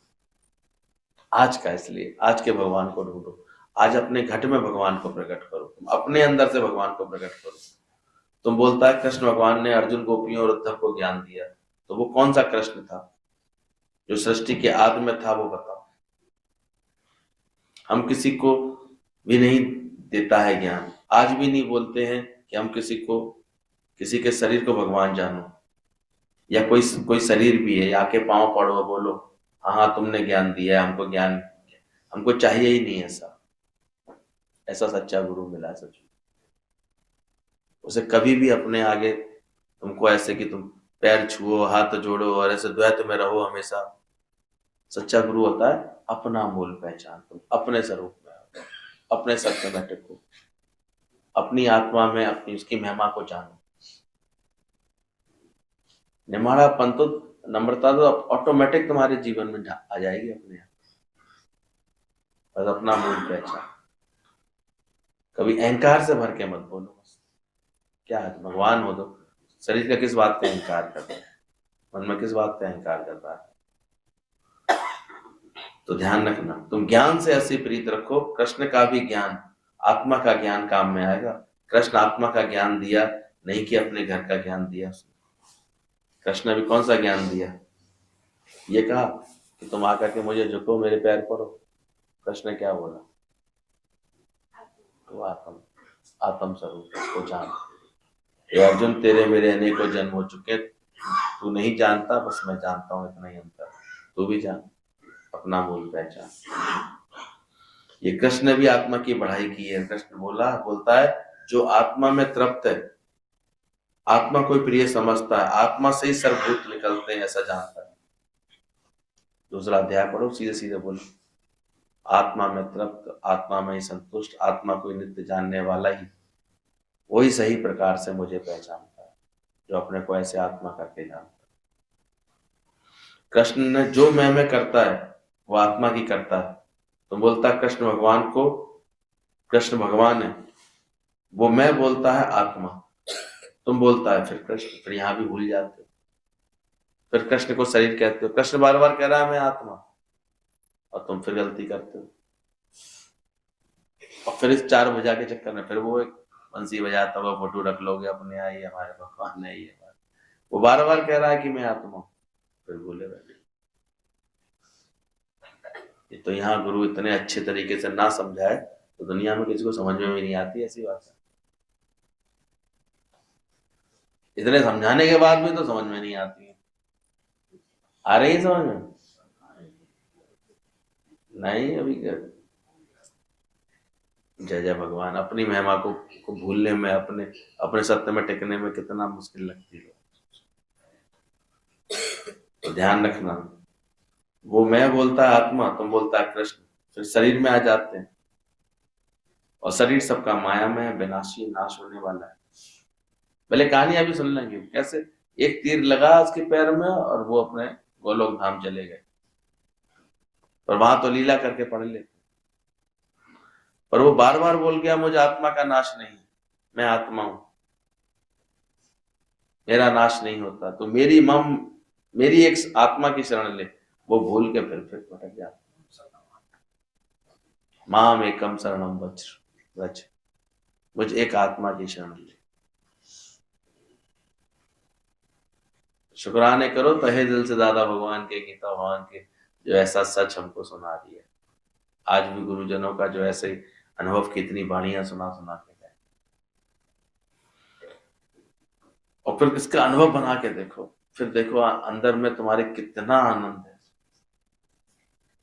आज का। इसलिए आज के भगवान को ढूंढो, आज अपने घट में भगवान को प्रकट करो, तुम अपने अंदर से भगवान को प्रकट करो। तुम बोलता है कृष्ण भगवान ने अर्जुन, गोपियों और उद्धव को ज्ञान दिया, तो वो कौन सा कृष्ण था जो सृष्टि के आदि में था, वो बताओ। हम किसी को भी नहीं देता है ज्ञान, आज भी नहीं बोलते हैं कि हम किसी के शरीर को भगवान जानो, या कोई शरीर भी है, आके पांव पड़ो बोलो हाँ तुमने ज्ञान दिया है, हमको ज्ञान, हमको चाहिए ही नहीं ऐसा सच्चा गुरु मिला सच में। उसे कभी भी अपने आगे तुमको ऐसे कि तुम पैर छुओ, हाथ जोड़ो और ऐसे द्वैत में रहो हमेशा। सच्चा गुरु होता है अपना मूल पहचान, तुम अपने स्वरूप में आओ, अपने सत्य में टिको, अपनी आत्मा में अपनी उसकी महिमा को जानो। निमाड़ापन तो, नम्रता तो ऑटोमेटिक तुम्हारे जीवन में आ जाएगी अपने आप। बस अपना मूल पहचान, कभी अहंकार से भर के मत बोलो बस क्या है भगवान हो तो। शरीर का किस बात पे अहंकार करता है, मन में किस बात पे अहंकार करता है। तो ध्यान रखना, तुम ज्ञान से ऐसी प्रीत रखो, कृष्ण का भी ज्ञान, आत्मा का ज्ञान काम में आएगा। कृष्ण आत्मा का ज्ञान दिया, नहीं कि अपने घर का ज्ञान दिया। कृष्ण ने भी कौन सा ज्ञान दिया, ये कहा कि तुम आकर के मुझे झुको, मेरे पैर पड़ो। कृष्ण ने क्या बोला, तो आत्म स्वरूप को जान। हे अर्जुन तेरे मेरे अनेकों जन्म हो चुके, तू नहीं जानता, बस मैं जानता हूं, इतना ही अंतर। तू भी जान, अपना मूल पहचान। ये कृष्ण ने भी आत्मा की बढ़ाई की है। कृष्ण बोलता है जो आत्मा में तृप्त है, आत्मा कोई प्रिय समझता है, आत्मा से ही सर्वभूत निकलते हैं ऐसा जानता है। दूसरा अध्याय पढ़ो, सीधे सीधे बोलो, आत्मा में तृप्त, आत्मा में ही संतुष्ट, आत्मा को नित्य जानने वाला ही वही सही प्रकार से मुझे पहचानता है, जो अपने को ऐसे आत्मा करके जानता है। कृष्ण ने जो मैं करता है वो आत्मा की करता है। तो बोलता है कृष्ण भगवान को, कृष्ण भगवान है, वो मैं बोलता है आत्मा, तुम बोलता है फिर कृष्ण, फिर यहां भी भूल जाते हो। फिर कृष्ण को शरीर कहते हो, कृष्ण बार बार कह रहा है मैं आत्मा, और तुम फिर गलती करते हो। और फिर इस चार भुजा के चक्कर में फिर वो एक बंसी बजाता हुआ फोटो रख लोगे अपने, आई हमारे भगवान है ये, वो बार बार कह रहा है कि मैं आत्मा, फिर बोले बैठे। ये तो यहाँ गुरु इतने अच्छे तरीके से ना समझाए तो दुनिया में किसी को समझ में भी नहीं आती ऐसी बात है। इतने समझाने के बाद भी तो समझ में नहीं आती है। आ रही है समझ में? नहीं अभी क्या। जय जय भगवान। अपनी महिमा को भूलने में, अपने सत्य में टिकने में कितना मुश्किल लगती है। तो ध्यान रखना, वो मैं बोलता है आत्मा, तुम बोलता है कृष्ण, फिर शरीर में आ जाते हैं। और शरीर सबका माया में है, विनाशी, नाश होने वाला है। पहले कहानी अभी सुन लेंगे कैसे एक तीर लगा उसके पैर में और वो अपने गोलोक धाम चले गए। पर वहां तो लीला करके पढ़ लेते, पर वो बार बार बोल गया मुझे आत्मा का नाश नहीं, मैं आत्मा हूं, मेरा नाश नहीं होता, तो मेरी एक आत्मा की शरण ले। वो भूल के फिर भटक जाता। माम एकम शरणम व्रज, मुझ एक आत्मा की शरण ले। शुक्राने करो तहे दिल से दादा भगवान के, गीता भगवान के, जो ऐसा सच हमको सुना दिया। आज भी गुरुजनों का जो ऐसे अनुभव की इतनी वाणियां सुना सुना के गए, और फिर इसका अनुभव बना के देखो, फिर देखो अंदर में तुम्हारे कितना आनंद है,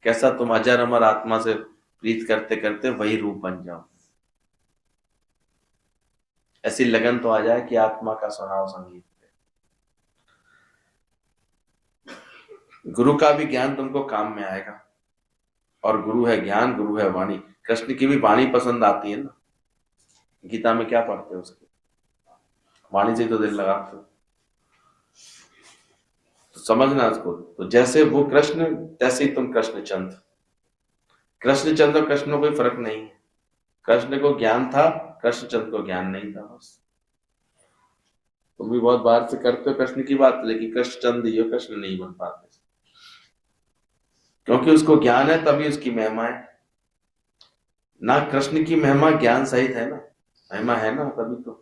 कैसा तुम अजर अमर आत्मा से प्रीत करते करते वही रूप बन जाओ। ऐसी लगन तो आ जाए कि आत्मा का सुनाओ संगीत। गुरु का भी ज्ञान तुमको काम में आएगा, और गुरु है ज्ञान, गुरु है वाणी। कृष्ण की भी वाणी पसंद आती है ना, गीता में क्या पढ़ते हो उसके, वाणी से तो दिल लगाते हो, तो समझना उसको। तो जैसे वो कृष्ण, तैसे ही तुम कृष्णचंद्र। कृष्णचंद्र और कृष्ण में कोई फर्क नहीं है। कृष्ण को ज्ञान था, कृष्णचंद्र को ज्ञान नहीं था, बस। तुम भी बहुत बार से करते हो कृष्ण की बात, लेकिन कृष्णचंद्र ही हो, कृष्ण नहीं बन पाते, क्योंकि उसको ज्ञान है तभी उसकी महिमा है ना। कृष्ण की महिमा ज्ञान सहित है ना, महिमा है ना, तभी तो।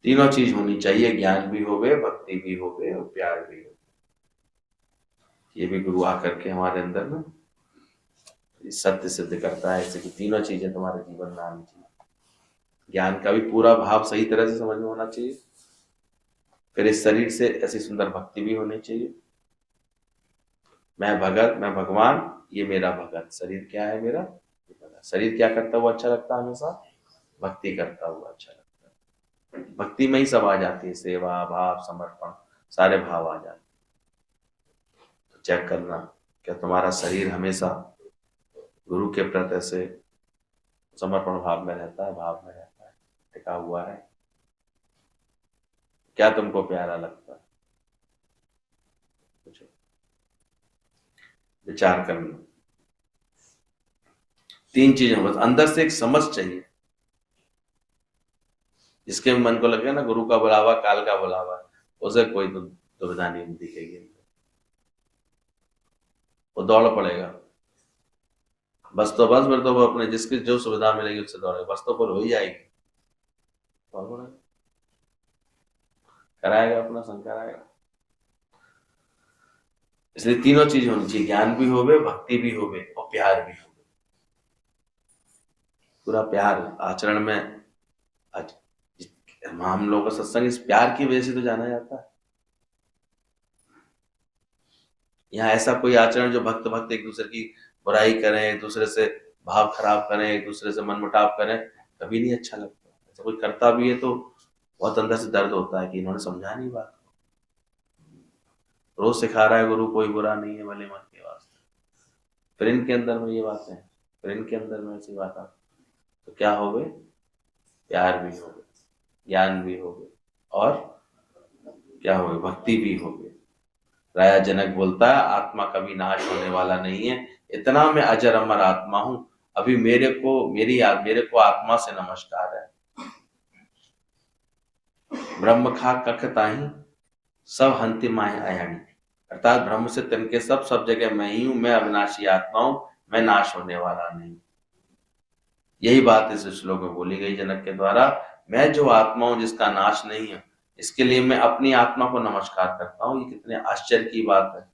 तीनों चीज होनी चाहिए, ज्ञान भी होवे, भक्ति भी होवे और प्यार भी हो। ये भी गुरु आकर के हमारे अंदर ना सत्य सिद्ध करता है, ऐसे कि तीनों चीजें तुम्हारे जीवन में आनी चाहिए। ज्ञान का भी पूरा भाव सही तरह से समझ में होना चाहिए, फिर इस शरीर से ऐसी सुंदर भक्ति भी होनी चाहिए। मैं भगत, मैं भगवान, ये मेरा भगत। शरीर क्या है मेरा? शरीर क्या करता हुआ अच्छा लगता है? हमेशा भक्ति करता हुआ अच्छा लगता है। भक्ति में ही सब आ जाती है, सेवा भाव समर्पण, सारे भाव आ जाते हैं। तो चेक करना क्या तुम्हारा शरीर हमेशा गुरु के प्रति से समर्पण भाव में रहता है, भाव में रहता है, टिका हुआ है? क्या तुमको प्यारा लगता है? पूछो, विचार करना। तीन चीजें, बस अंदर से एक समझ चाहिए। जिसके मन को लगे ना गुरु का बुलावा काल का बुलावा, उसे कोई दुविधा नहीं दिखेगी, वो दौड़ पड़ेगा। बस तो बस, फिर तो वो अपने जिसकी जो सुविधा मिलेगी उससे दौड़ेगा, बस तो फिर हो ही जाएगी, कराएगा अपना संग कराएगा। इसलिए तीनों चीज होनी चाहिए, ज्ञान भी होवे, भक्ति भी होवे और प्यार भी होवे। पूरा प्यार आचरण में। आज हम लोगों का सत्संग इस प्यार की वजह से तो जाना जाता है। यहाँ ऐसा कोई आचरण जो भक्त भक्त एक दूसरे की बुराई करें, एक दूसरे से भाव खराब करें, एक दूसरे से मनमुटाव करें, कभी नहीं अच्छा लगता। ऐसा कोई करता भी है तो बहुत अंदर से दर्द होता है कि इन्होंने समझा नहीं बात। रोज सिखा रहा है गुरु कोई बुरा नहीं है भले मन के वास्ते, फिर इनके अंदर में ये बातें हैं, फिर इनके अंदर में ऐसी बात आती, तो क्या हो गए? प्यार भी हो गए, ज्ञान भी हो गए, और क्या हो गए? भक्ति भी हो गई। राजा जनक बोलता है आत्मा कभी नाश होने वाला नहीं है, इतना मैं अजर अमर आत्मा हूं, अभी मेरे को आत्मा से नमस्कार है। ब्रह्म खा कख ताही सब हंति माय आयाणी, अर्थात ब्रह्म से तिनके सब जगह मैं ही हूं, मैं अविनाशी आत्मा हूं, मैं नाश होने वाला नहीं। यही बात इस श्लोक में बोली गई जनक के द्वारा। मैं जो आत्मा हूं जिसका नाश नहीं है, इसके लिए मैं अपनी आत्मा को नमस्कार करता हूं। ये कितने आश्चर्य की बात है,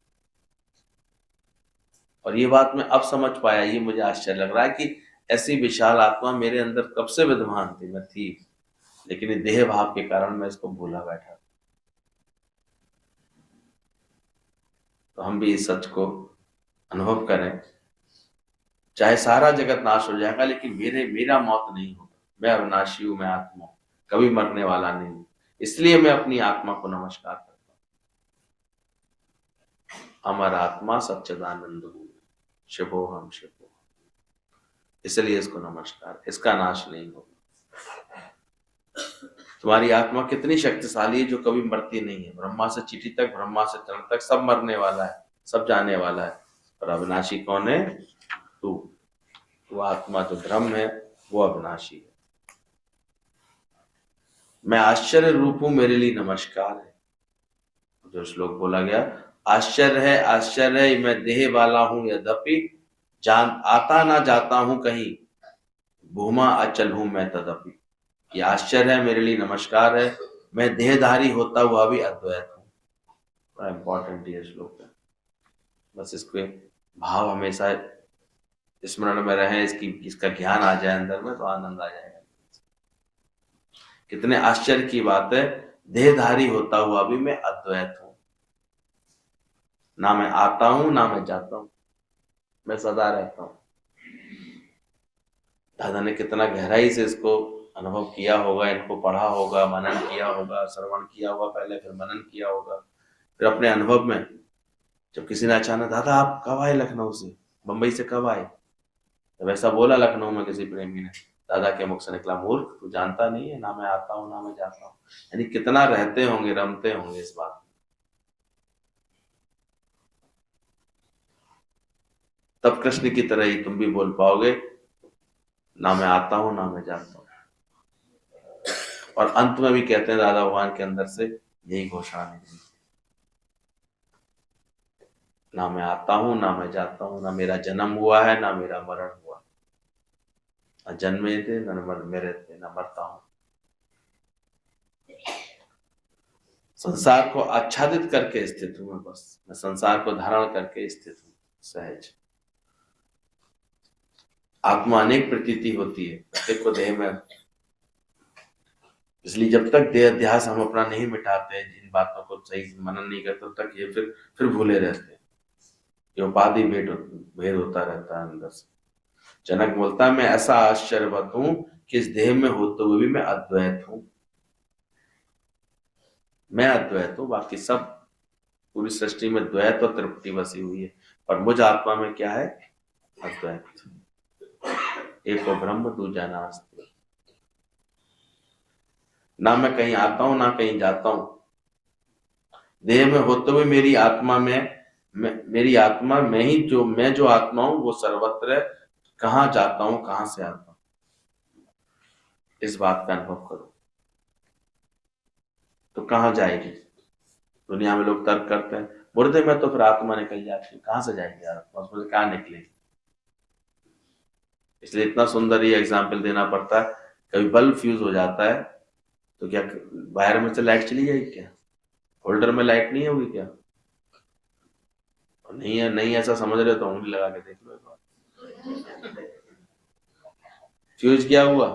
और ये बात मैं अब समझ पाया। ये मुझे आश्चर्य लग रहा है कि ऐसी विशाल आत्मा मेरे अंदर कब से विद्यमान थी, मैं थी, लेकिन ये देह भाव के कारण मैं इसको भूला बैठा। तो हम भी इस सच को अनुभव करें, चाहे सारा जगत नाश हो जाएगा लेकिन मेरा मौत नहीं होगा। मैं अविनाशी हूं, मैं आत्मा हूं, कभी मरने वाला नहीं हूं, इसलिए मैं अपनी आत्मा को नमस्कार करता हूं। अमर आत्मा सच्चिदानंद शिवो हम शिवो, इसलिए इसको नमस्कार, इसका नाश नहीं होगा। तुम्हारी आत्मा कितनी शक्तिशाली है जो कभी मरती नहीं है। ब्रह्मा से चींटी तक, ब्रह्मा से तृण तक सब मरने वाला है, सब जाने वाला है, और अविनाशी कौन है? तू आत्मा जो ब्रह्म है वो अविनाशी है। मैं आश्चर्य रूप हूं, मेरे लिए नमस्कार है। जो श्लोक बोला गया, आश्चर्य है मैं देह वाला हूं यद्यपि, जान आता ना जाता हूं कहीं, भूमा अचल हूं मैं तदपि। ये आश्चर्य है, मेरे लिए नमस्कार है, मैं देहधारी होता हुआ भी अद्वैत हूं। बड़ा इंपॉर्टेंट ये श्लोक है, बस इसके भाव हमेशा स्मरण में रहे, इसका ज्ञान आ जाए अंदर में, तो आनंद आ जाएगा। कितने आश्चर्य की बात है, देहधारी होता हुआ भी मैं अद्वैत हूं। ना मैं आता हूं ना मैं जाता हूं, मैं सदा रहता हूं। दादा ने कितना गहराई से इसको अनुभव किया होगा, इनको पढ़ा होगा, मनन किया होगा, श्रवण किया होगा पहले, फिर मनन किया होगा, फिर अपने अनुभव में जब किसी ने अचानक, दादा आप कब आए लखनऊ से, बंबई से कब आए, जब ऐसा बोला लखनऊ में किसी प्रेमी ने, दादा के मुख से निकला, मूर्ख तू जानता नहीं है, ना मैं आता हूं ना मैं जाता हूं। यानी कितना रहते होंगे, रमते होंगे इस बात। तब कृष्ण की तरह ही तुम भी बोल पाओगे, ना मैं आता हूं ना मैं जाता हूं। और अंत में भी कहते हैं दादा भगवान के अंदर से यही घोषणा निकली, ना मैं आता हूं ना मैं जाता हूं, ना मेरा जन्म हुआ है ना मेरा मरण हुआ, न जन्मे थे न मेरे थे, न मरता हूं। संसार को आच्छादित करके स्थित हूं मैं, बस मैं संसार को धारण करके स्थित हूं सहज। आत्मा अनेक प्रतीति होती है प्रत्येक को देह में, इसलिए जब तक देह अध्यास हम अपना नहीं मिटाते, जिन बातों को सही से मनन नहीं करते, तब तक ये फिर भूले रहते हैं। ये उपाधि भेद होता रहता है अंदर से। जनक बोलता है, मैं ऐसा आश्चर्यवत हूं कि इस देह में होते हुए भी मैं अद्वैत हूं। मैं अद्वैत हूं, बाकी सब पूरी सृष्टि में द्वैत और तृप्ति बसी हुई है, पर मुझ आत्मा में क्या है, अद्वैत। एको ब्रह्म दूजा नास्ति। ना मैं कहीं आता हूं ना कहीं जाता हूं, देह में होते हुए मेरी आत्मा में, मेरी आत्मा में ही मैं जो आत्मा हूं वो सर्वत्र है। कहां जाता हूं कहां से आता हूं, इस बात का अनुभव करो तो कहां जाएगी। दुनिया में लोग तर्क करते हैं, मुर्दे में तो फिर आत्मा निकल जाती है, कहां से जाएगी आत्मा, उसमें से कहां निकलेगी। इसलिए इतना सुंदर ये एग्जाम्पल देना पड़ता है। कभी बल्ब फ्यूज हो जाता है तो क्या वायर में से लाइट चली जाएगी क्या, होल्डर में लाइट नहीं होगी क्या, नहीं है, नहीं ऐसा समझ रहे तो उंगली लगा के देख लो एक बार। फ्यूज क्या हुआ,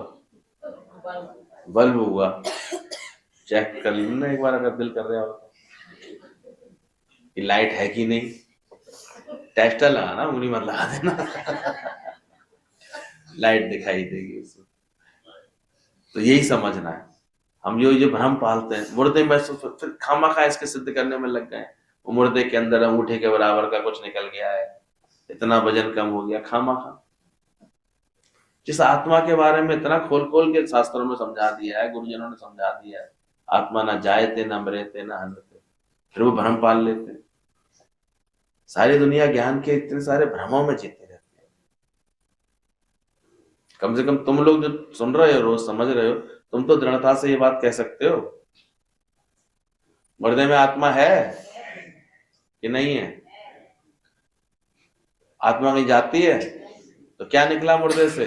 बल्ब हुआ, चेक कर लेना एक बार अगर दिल कर रहा हो तो, लाइट है कि नहीं, टेस्टर लगाना, उंगली मत लगा देना लाइट दिखाई देगी उसमें। तो यही समझना है। हम जो भ्रम पालते हैं, मुर्दे में फिर खामखा इसके सिद्ध करने में लग गए। वो मुर्दे के अंदर अंगूठे के बराबर का कुछ निकल गया है, इतना वजन कम हो गया, खामखा। जिस आत्मा के बारे में इतना खोल खोल के शास्त्रों में समझा दिया है, गुरुजनों ने समझा दिया है, आत्मा ना जायते ना मरेते ना हनते, फिर वो भ्रम पाल लेते हैं। सारी दुनिया ज्ञान के इतने सारे भ्रमों में जीते रहते हैं। कम से कम तुम लोग जो सुन रहे हो, रोज समझ रहे हो, तुम तो दृढ़ता से ये बात कह सकते हो, मुर्दे में आत्मा है कि नहीं है। आत्मा कहीं जाती है तो क्या निकला मुर्दे से,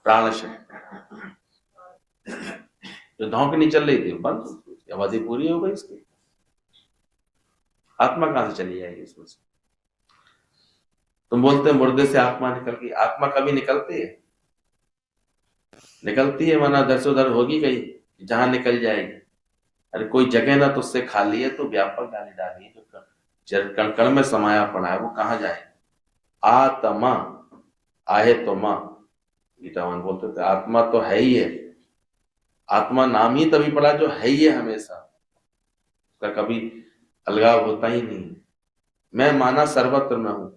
प्राण शक्ति। जो धौंकनी चल रही थी बंद, अवधि पूरी हो गई इसकी, आत्मा कहां से चली जाएगी इसमें से। तुम बोलते हैं मुर्दे से आत्मा निकल गई, आत्मा कभी निकलती है, निकलती है माना दर से उधर होगी कहीं जहां निकल जाएगी। अरे कोई जगह ना तो उससे खाली है, तो व्यापक डाली डाली है, जो कण कण में समाया पड़ा है, वो कहां जाएगा। आत्मा आहे तो मां, गीतावन बोलते थे, आत्मा तो है ही है। आत्मा नाम ही तभी पड़ा जो है ही है, हमेशा उसका कभी अलगाव होता ही नहीं। मैं माना सर्वत्र में हूं,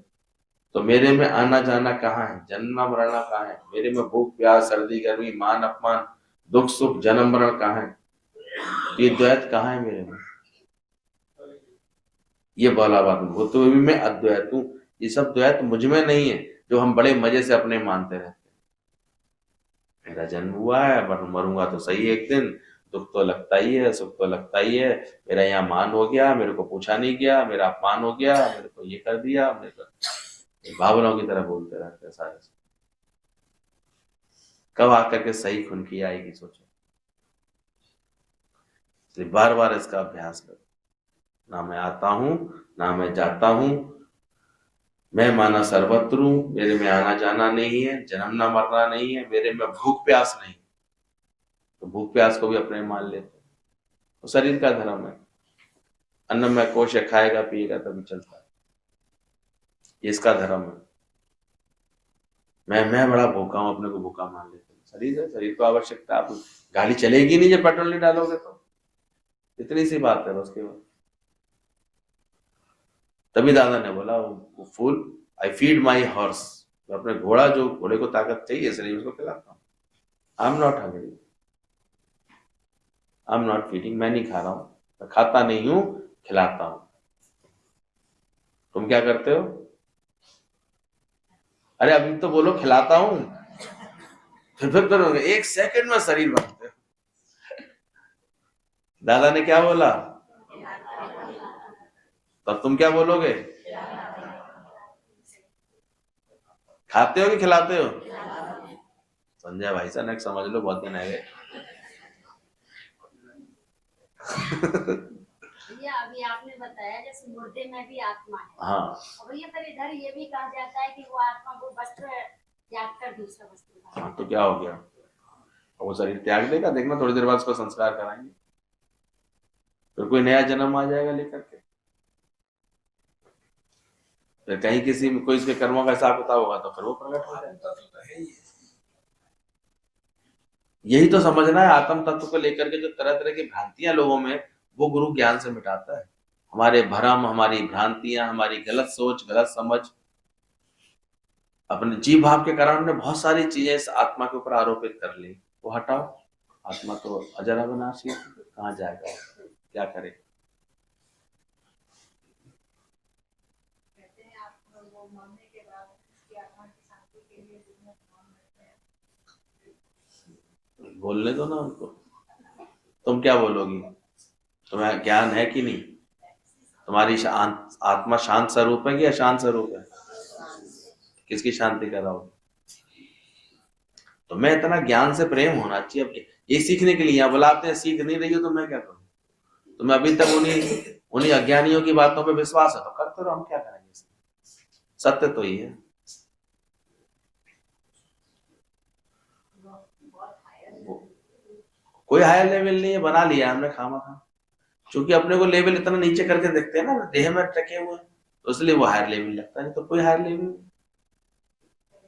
तो मेरे में आना जाना कहाँ है, जन्म मरना कहाँ है, मेरे में भूख प्यास सर्दी गर्मी मान अपमान दुख सुख जन्म मरण कहाँ है, ये द्वैत कहाँ है मेरे में। ये बोला बात भूत में भी मैं अद्वैत हूं, ये सब द्वैत मुझ में नहीं है, जो हम बड़े मजे से अपने मानते रहते। मेरा जन्म हुआ है, मरूंगा तो सही एक दिन, दुख तो लगता ही है, सुख तो लगता ही है, मेरा यहाँ मान हो गया, मेरे को पूछा नहीं गया, मेरा अपमान हो गया, मेरे को ये कर दिया, मेरे को भावनाओं की तरह बोलते रहते हैं सारे। कब आकर के सही खुनकी आएगी सोचो। इसलिए बार बार इसका अभ्यास करो, ना मैं आता हूं ना मैं जाता हूं, मैं माना सर्वत्र हूं, मेरे में आना जाना नहीं है, जन्मना मरना नहीं है, मेरे में भूख प्यास नहीं, तो भूख प्यास को भी अपने मान लेते, तो शरीर का धर्म है। अन्न में कोश है, खाएगा पिएगा तभी चलता है, ये इसका धर्म है। मैं बड़ा भूखा हूं, अपने को भूखा मान लेते हैं। शरीर है, शरीर को आवश्यकता, आप गाड़ी चलेगी नहीं जब पेट्रोल नहीं डालोगे तो, इतनी सी बात है बस केवल। तभी दादा ने बोला वो फूल, आई फीड माई हॉर्स, अपने घोड़ा, जो घोड़े को ताकत चाहिए शरीर उसको खिलाता हूँ। I am not hungry, I am not feeding, मैं नहीं खा रहा हूं, मैं खाता नहीं हूं, खिलाता हूं। तुम क्या करते हो? अरे अभी तो बोलो खिलाता हूं, फिर करोगे, एक सेकंड में शरीर बनते हो। दादा ने क्या बोला, तब तुम क्या बोलोगे? खाते हो कि खिलाते हो? संजय भाई साहब ने समझ लो, बहुत दिन आ गए। भैया अभी आपने बताया जैसे मुर्दे में भी आत्मा है। हाँ। और भैया फिर इधर ये भी कहा जाता है कि वो आत्मा को वस्त्र त्याग कर दूसरा वस्त्र। हाँ, तो क्या हो गया, वो शरीर त्याग देगा, देखना थोड़ी देर बाद उसको संस्कार कराएंगे, फिर कोई नया जन्म आ जाएगा लेकर के, फिर कहीं किसी में कोई इसके कर्मों का हिसाब किताब होगा तो फिर वो प्रकट हो जाएगा। यही तो समझना है, आत्म तत्व को लेकर के जो तरह तरह की भ्रांतियां लोगों में, वो गुरु ज्ञान से मिटाता है। हमारे भ्रम, हमारी भ्रांतियां, हमारी गलत सोच, गलत समझ, अपने जीव भाव के कारण हमने बहुत सारी चीजें इस आत्मा के ऊपर आरोपित कर ली, वो हटाओ। आत्मा तो अजर अविनाशी, कहाँ जाएगा, क्या करे। बोलने दो ना उनको, तुम क्या बोलोगी? तुम्हें ज्ञान है कि नहीं? तुम्हारी आत्मा शांत स्वरूप है कि अशांत स्वरूप है? किसकी शांति कराओ? तो मैं इतना ज्ञान से प्रेम होना चाहिए। अब ये सीखने के लिए यहाँ बुलाते हैं, सीख नहीं रही हो तो मैं क्या करूँ? तुम्हें अभी तक उन्हीं अज्ञानियों की बातों पे विश्वास है तो करते रहो, हम क्या करेंगे? सत्य तो ये है। कोई हायर लेवल नहीं है, बना लिया हमने खामा, क्योंकि अपने को लेवल इतना नीचे करके देखते हैं ना, देह में टके हुए, तो इसलिए वो हायर लेवल लगता है, तो कोई हायर लेवल नहीं।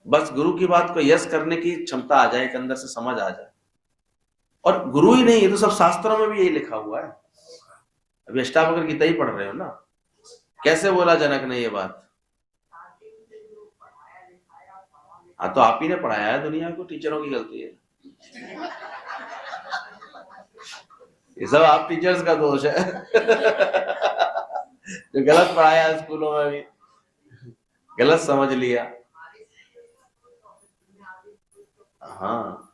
बस गुरु की बात को यस करने की क्षमता आ जाए, एक अंदर से समझ आ जाए। और गुरु ही नहीं, ये तो सब शास्त्रों में भी यही लिखा हुआ है। अभी अष्टावक्र गीता ही पढ़ रहे हो ना, कैसे बोला जनक ने ये बात? हाँ, तो आप ही ने पढ़ाया है दुनिया को, टीचरों की गलती है ये सब, आप टीचर्स का दोष है जो गलत पढ़ाया स्कूलों में भी, गलत समझ लिया। हाँ,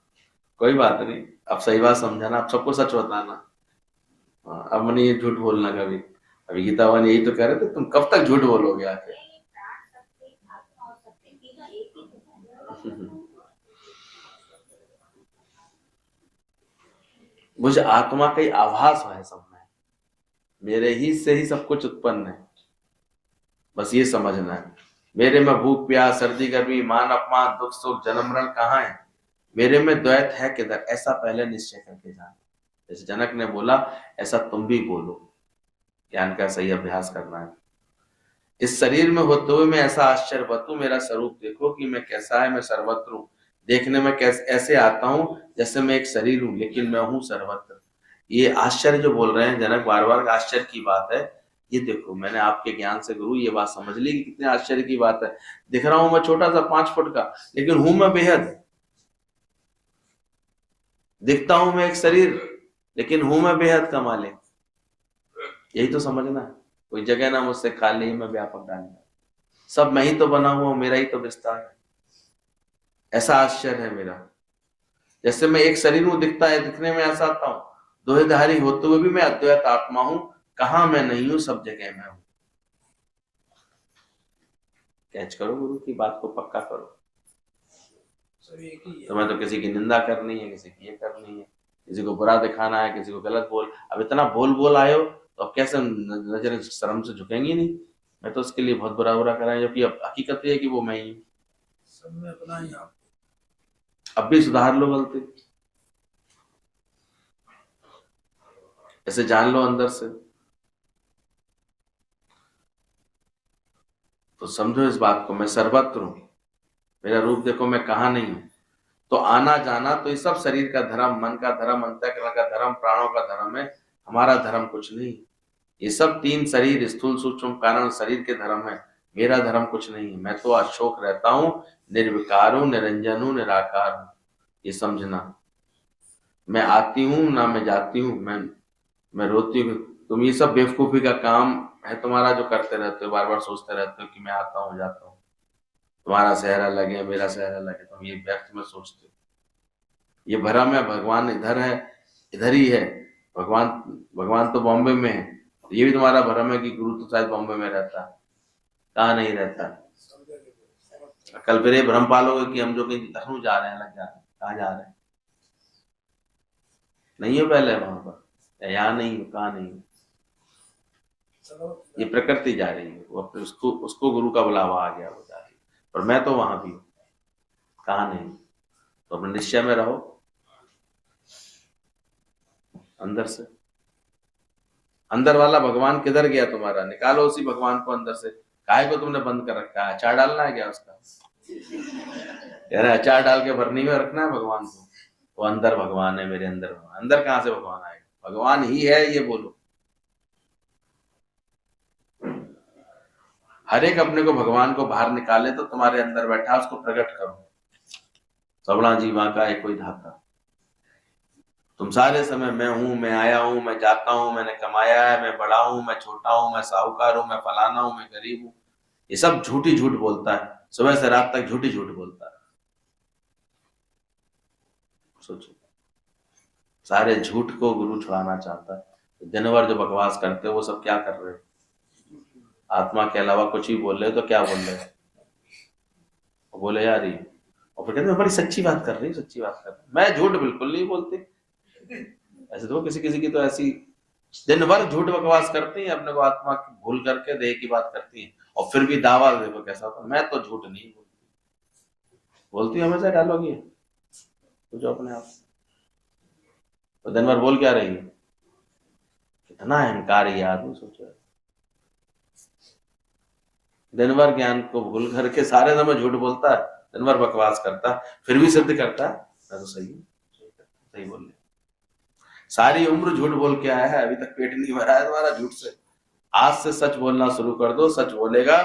कोई बात नहीं, अब सही बात समझाना, अब सबको सच बताना। हाँ, अब नहीं झूठ बोलना कभी। अभी गीता भगवान यही तो कह रहे थे, तुम कब तक झूठ बोलोगे आके? मुझे आत्मा का ही आभास है सब में, मेरे ही से ही सब कुछ उत्पन्न है, बस ये समझना है। मेरे में भूख प्यास, सर्दी गर्मी, मान अपमान, दुख सुख, जन्म मरण कहाँ है? मेरे में द्वैत है किधर? ऐसा पहले निश्चय करके जाना। जैसे जनक ने बोला, ऐसा तुम भी बोलो। ज्ञान का सही अभ्यास करना है। इस शरीर में होते हुए मैं ऐसा आश्चर्य बतूं, मेरा स्वरूप देखो कि मैं कैसा है। मैं सर्वत्र हूँ, देखने में कैसे ऐसे आता हूँ जैसे मैं एक शरीर हूँ, लेकिन मैं हूँ सर्वत्र। ये आश्चर्य जो बोल रहे हैं जनक बार बार, आश्चर्य की बात है। ये देखो, मैंने आपके ज्ञान से गुरु ये बात समझ ली कि कितने आश्चर्य की बात है। दिख रहा हूं मैं छोटा सा 5 फुट का, लेकिन हूं मैं बेहद। दिखता हूं मैं एक शरीर, लेकिन हूं मैं बेहद का मालिक। यही तो समझना है। कोई जगह ना मुझसे खाली, मैं व्यापक डालना, सब मैं ही तो बना हुआ हूं, मेरा ही तो विस्तार है। ऐसा आश्चर्य है मेरा। जैसे मैं एक शरीर हूं, दिखता है, दिखने में ऐसा आता हूं, दोहेधारी होते हुए भी मैं अद्वैत आत्मा हूं। कहां मैं नहीं हूं, सब जगह मैं हूं। कैच करो, गुरु की बात को पक्का करो। तुम्हें तो किसी की निंदा करनी है, किसी की ये करनी है, किसी को बुरा दिखाना है, किसी को गलत बोल। अब इतना बोल आए हो तो अब कैसे नजर शर्म से झुकेंगी नहीं? मैं तो उसके लिए बहुत बुरा बुरा कराए, जबकि अब हकीकत ये है कि वो मैं ही हूँ। सब में अपना ही आप। अब भी सुधार लो गलती, ऐसे जान लो अंदर से, तो समझो इस बात को, मैं सर्वत्र हूं, मेरा रूप देखो मैं कहाँ नहीं हूं। तो आना जाना तो ये सब शरीर का धर्म, मन का धर्म, अंतःकरण का धर्म, प्राणों का धर्म है। हमारा धर्म कुछ नहीं। ये सब तीन शरीर, स्थूल सूक्ष्म कारण शरीर के धर्म है। मेरा धर्म कुछ नहीं है। मैं तो अशोक रहता हूं, निर्विकार हूं, निरंजन हूं, निराकार हूं। ये समझना, मैं आती हूं ना मैं जाती हूं, मैं रोती हूं। तुम ये सब बेवकूफी का काम है तुम्हारा जो करते रहते हो, बार बार सोचते रहते हो कि मैं आता हूं जाता हूं, तुम्हारा शहर अलग है, मेरा शहर अलग है, तुम ये व्यर्थ में सोचते हो। ये भ्रम है, भगवान इधर है, इधर ही है। भगवान तो बॉम्बे में है। ये भी तुम्हारा भ्रम है कि गुरु तो शायद बॉम्बे में रहता है, कहाँ नहीं रहता। कल फिर ये भ्रम पालोगे कि हम जो कहीं लखनऊ जा रहे हैं, लग जा रहे हैं, कहाँ जा रहे हैं, नहीं हो पहले वहां पर, यहाँ नहीं हो, कहाँ नहीं हो। ये प्रकृति जा रही है, वो अपने उसको गुरु का बुलावा आ गया, वो जा रही है। पर मैं तो वहां भी हूँ, कहाँ नहीं। तो अपने निश्चय में रहो, अंदर से। अंदर वाला भगवान किधर गया तुम्हारा? निकालो उसी भगवान को अंदर से। काहे को तुमने बंद कर रखा है? अचार डालना है क्या उसका? यार अचार डाल के भरनी में रखना है भगवान को। वो अंदर भगवान है, मेरे अंदर भगवान। अंदर कहाँ से भगवान आएगा? भगवान ही है, ये बोलो। हर एक अपने को भगवान को बाहर निकाले तो तुम्हारे अंदर बैठा, उसको प्रकट करो। सबड़ा जीवा का है कोई धाता। तुम सारे समय मैं हूं, मैं आया हूं, मैं जाता हूं, मैंने कमाया है, मैं बड़ा हूं, मैं छोटा हूं, मैं साहूकार हूं, मैं फलाना हूं, मैं गरीब हूं। ये सब झूठी झूठ बोलता है, सुबह से रात तक झूठी झूठ बोलता है। सोचो, सारे झूठ को गुरु छुड़ाना चाहता है। दिन भर जो बकवास करते हो वो सब क्या कर रहे हो? आत्मा के अलावा कुछ ही बोल रहे हो तो क्या बोल रहे हो? बोले यार ये, और फिर कहते हैं बड़ी सच्ची बात कर रही, सच्ची बात कर रही। मैं झूठ बिल्कुल नहीं बोलती। ऐसे तो किसी किसी की तो ऐसी दिन भर झूठ बकवास करती है, अपने को आत्मा की भूल करके देह की बात करती है, और फिर भी दावा देखो कैसा होता है, मैं तो झूठ नहीं बोलती हमेशा डालोगी तो जो अपने आप। तो दिन भर बोल क्या रही है? कितना अहंकार है आदमी, सोचो। दिन भर ज्ञान को भूल करके सारे समय झूठ बोलता है, दिन भर बकवास करता है, फिर भी सिद्ध करता है मैं तो सही हूँ, सही बोल रहे। सारी उम्र झूठ बोल के आया है, अभी तक पेट नहीं भरा है तुम्हारा झूठ से। आज से सच बोलना शुरू कर दो। सच बोलेगा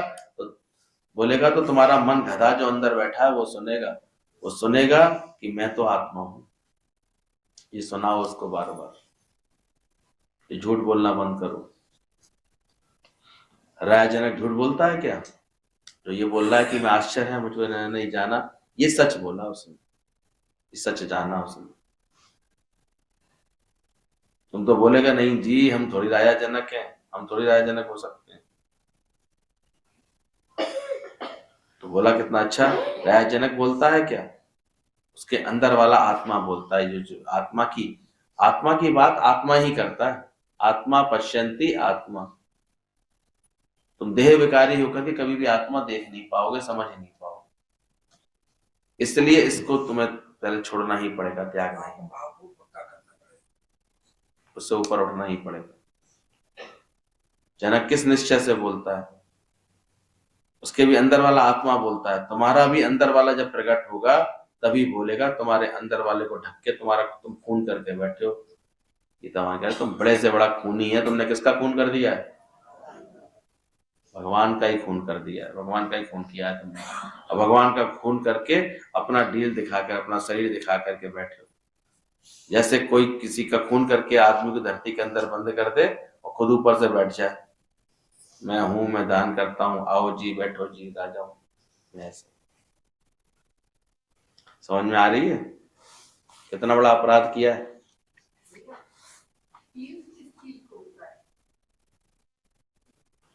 तो तुम्हारा मन गधा जो अंदर बैठा है वो सुनेगा। वो सुनेगा कि मैं तो आत्मा हूं। ये सुनाओ उसको बार बार। ये झूठ बोलना बंद करो। राजनक झूठ बोलता है क्या? जो ये बोल रहा है कि मैं आश्चर्य है, मुझको नहीं जाना, ये सच बोला उसने, ये सच जाना उसने। तुम तो बोलेगा नहीं जी, हम थोड़ी राजा जनक हैं, हम थोड़ी राजा जनक हो सकते हैं। तो बोला कितना अच्छा, राजा जनक बोलता है क्या? उसके अंदर वाला आत्मा बोलता है। जो आत्मा की बात आत्मा ही करता है। आत्मा पश्यंती आत्मा। तुम देह विकारी होकर के कभी भी आत्मा देख नहीं पाओगे, समझ नहीं पाओगे। इसलिए इसको तुम्हें पहले छोड़ना ही पड़ेगा, त्यागना ही, उससे ऊपर उठना ही पड़ेगा। जनक किस निश्चय से बोलता है? उसके भी अंदर वाला आत्मा बोलता है। तुम्हारा भी अंदर वाला जब प्रकट होगा तभी बोलेगा। तुम्हारे अंदर वाले को ढक के तुम खून करके बैठे हो। ये तुम्हारा, तुम बड़े से बड़ा खूनी है। तुमने किसका खून कर दिया है? भगवान का ही खून कर दिया है, भगवान का ही खून किया है तुमने। और भगवान का खून करके अपना डील दिखाकर, अपना शरीर दिखा करके बैठे हो। जैसे कोई किसी का खून करके आदमी को धरती के अंदर बंद कर दे और खुद ऊपर से बैठ जाए, मैं हूं, मैं दान करता हूं, आओ जी, बैठो जी, राजा हूं। ऐसे समझ में आ रही है कितना बड़ा अपराध किया है?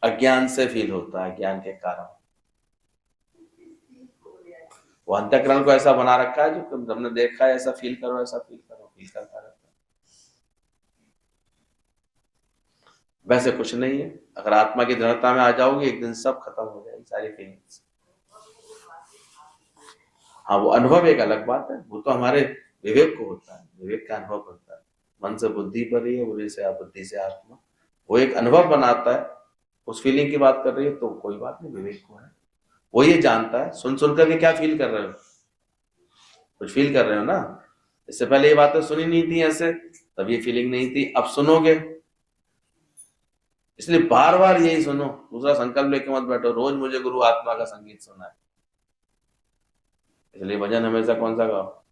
अज्ञान से फील होता है, ज्ञान के कारण। वो अंतःकरण को ऐसा बना रखा है, जो तुमने देखा है, ऐसा फील करो, ऐसा फील करो, फील करता रहता है। वैसे कुछ नहीं है। अगर आत्मा की दृढ़ता में आ जाओगे एक दिन सब खत्म हो जाएगी सारी फीलिंग्स। हाँ वो अनुभव एक अलग बात है, वो तो हमारे विवेक को होता है, विवेक का अनुभव होता है। मन से बुद्धि पर ही है, बुद्धि से बुद्धि से आत्मा, वो एक अनुभव बनाता है। उस फीलिंग की बात कर रही है तो कोई बात नहीं, विवेक को है, वो ये जानता है। सुन सुन करके क्या फील कर रहे हो, कुछ फील कर रहे हो ना। इससे पहले ये बातें सुनी नहीं थी ऐसे, तब ये फीलिंग नहीं थी, अब सुनोगे। इसलिए बार बार यही सुनो, दूसरा संकल्प लेके मत बैठो रोज मुझे गुरु आत्मा का संगीत सुना है। इसलिए भजन हमेशा कौन सा गाओ,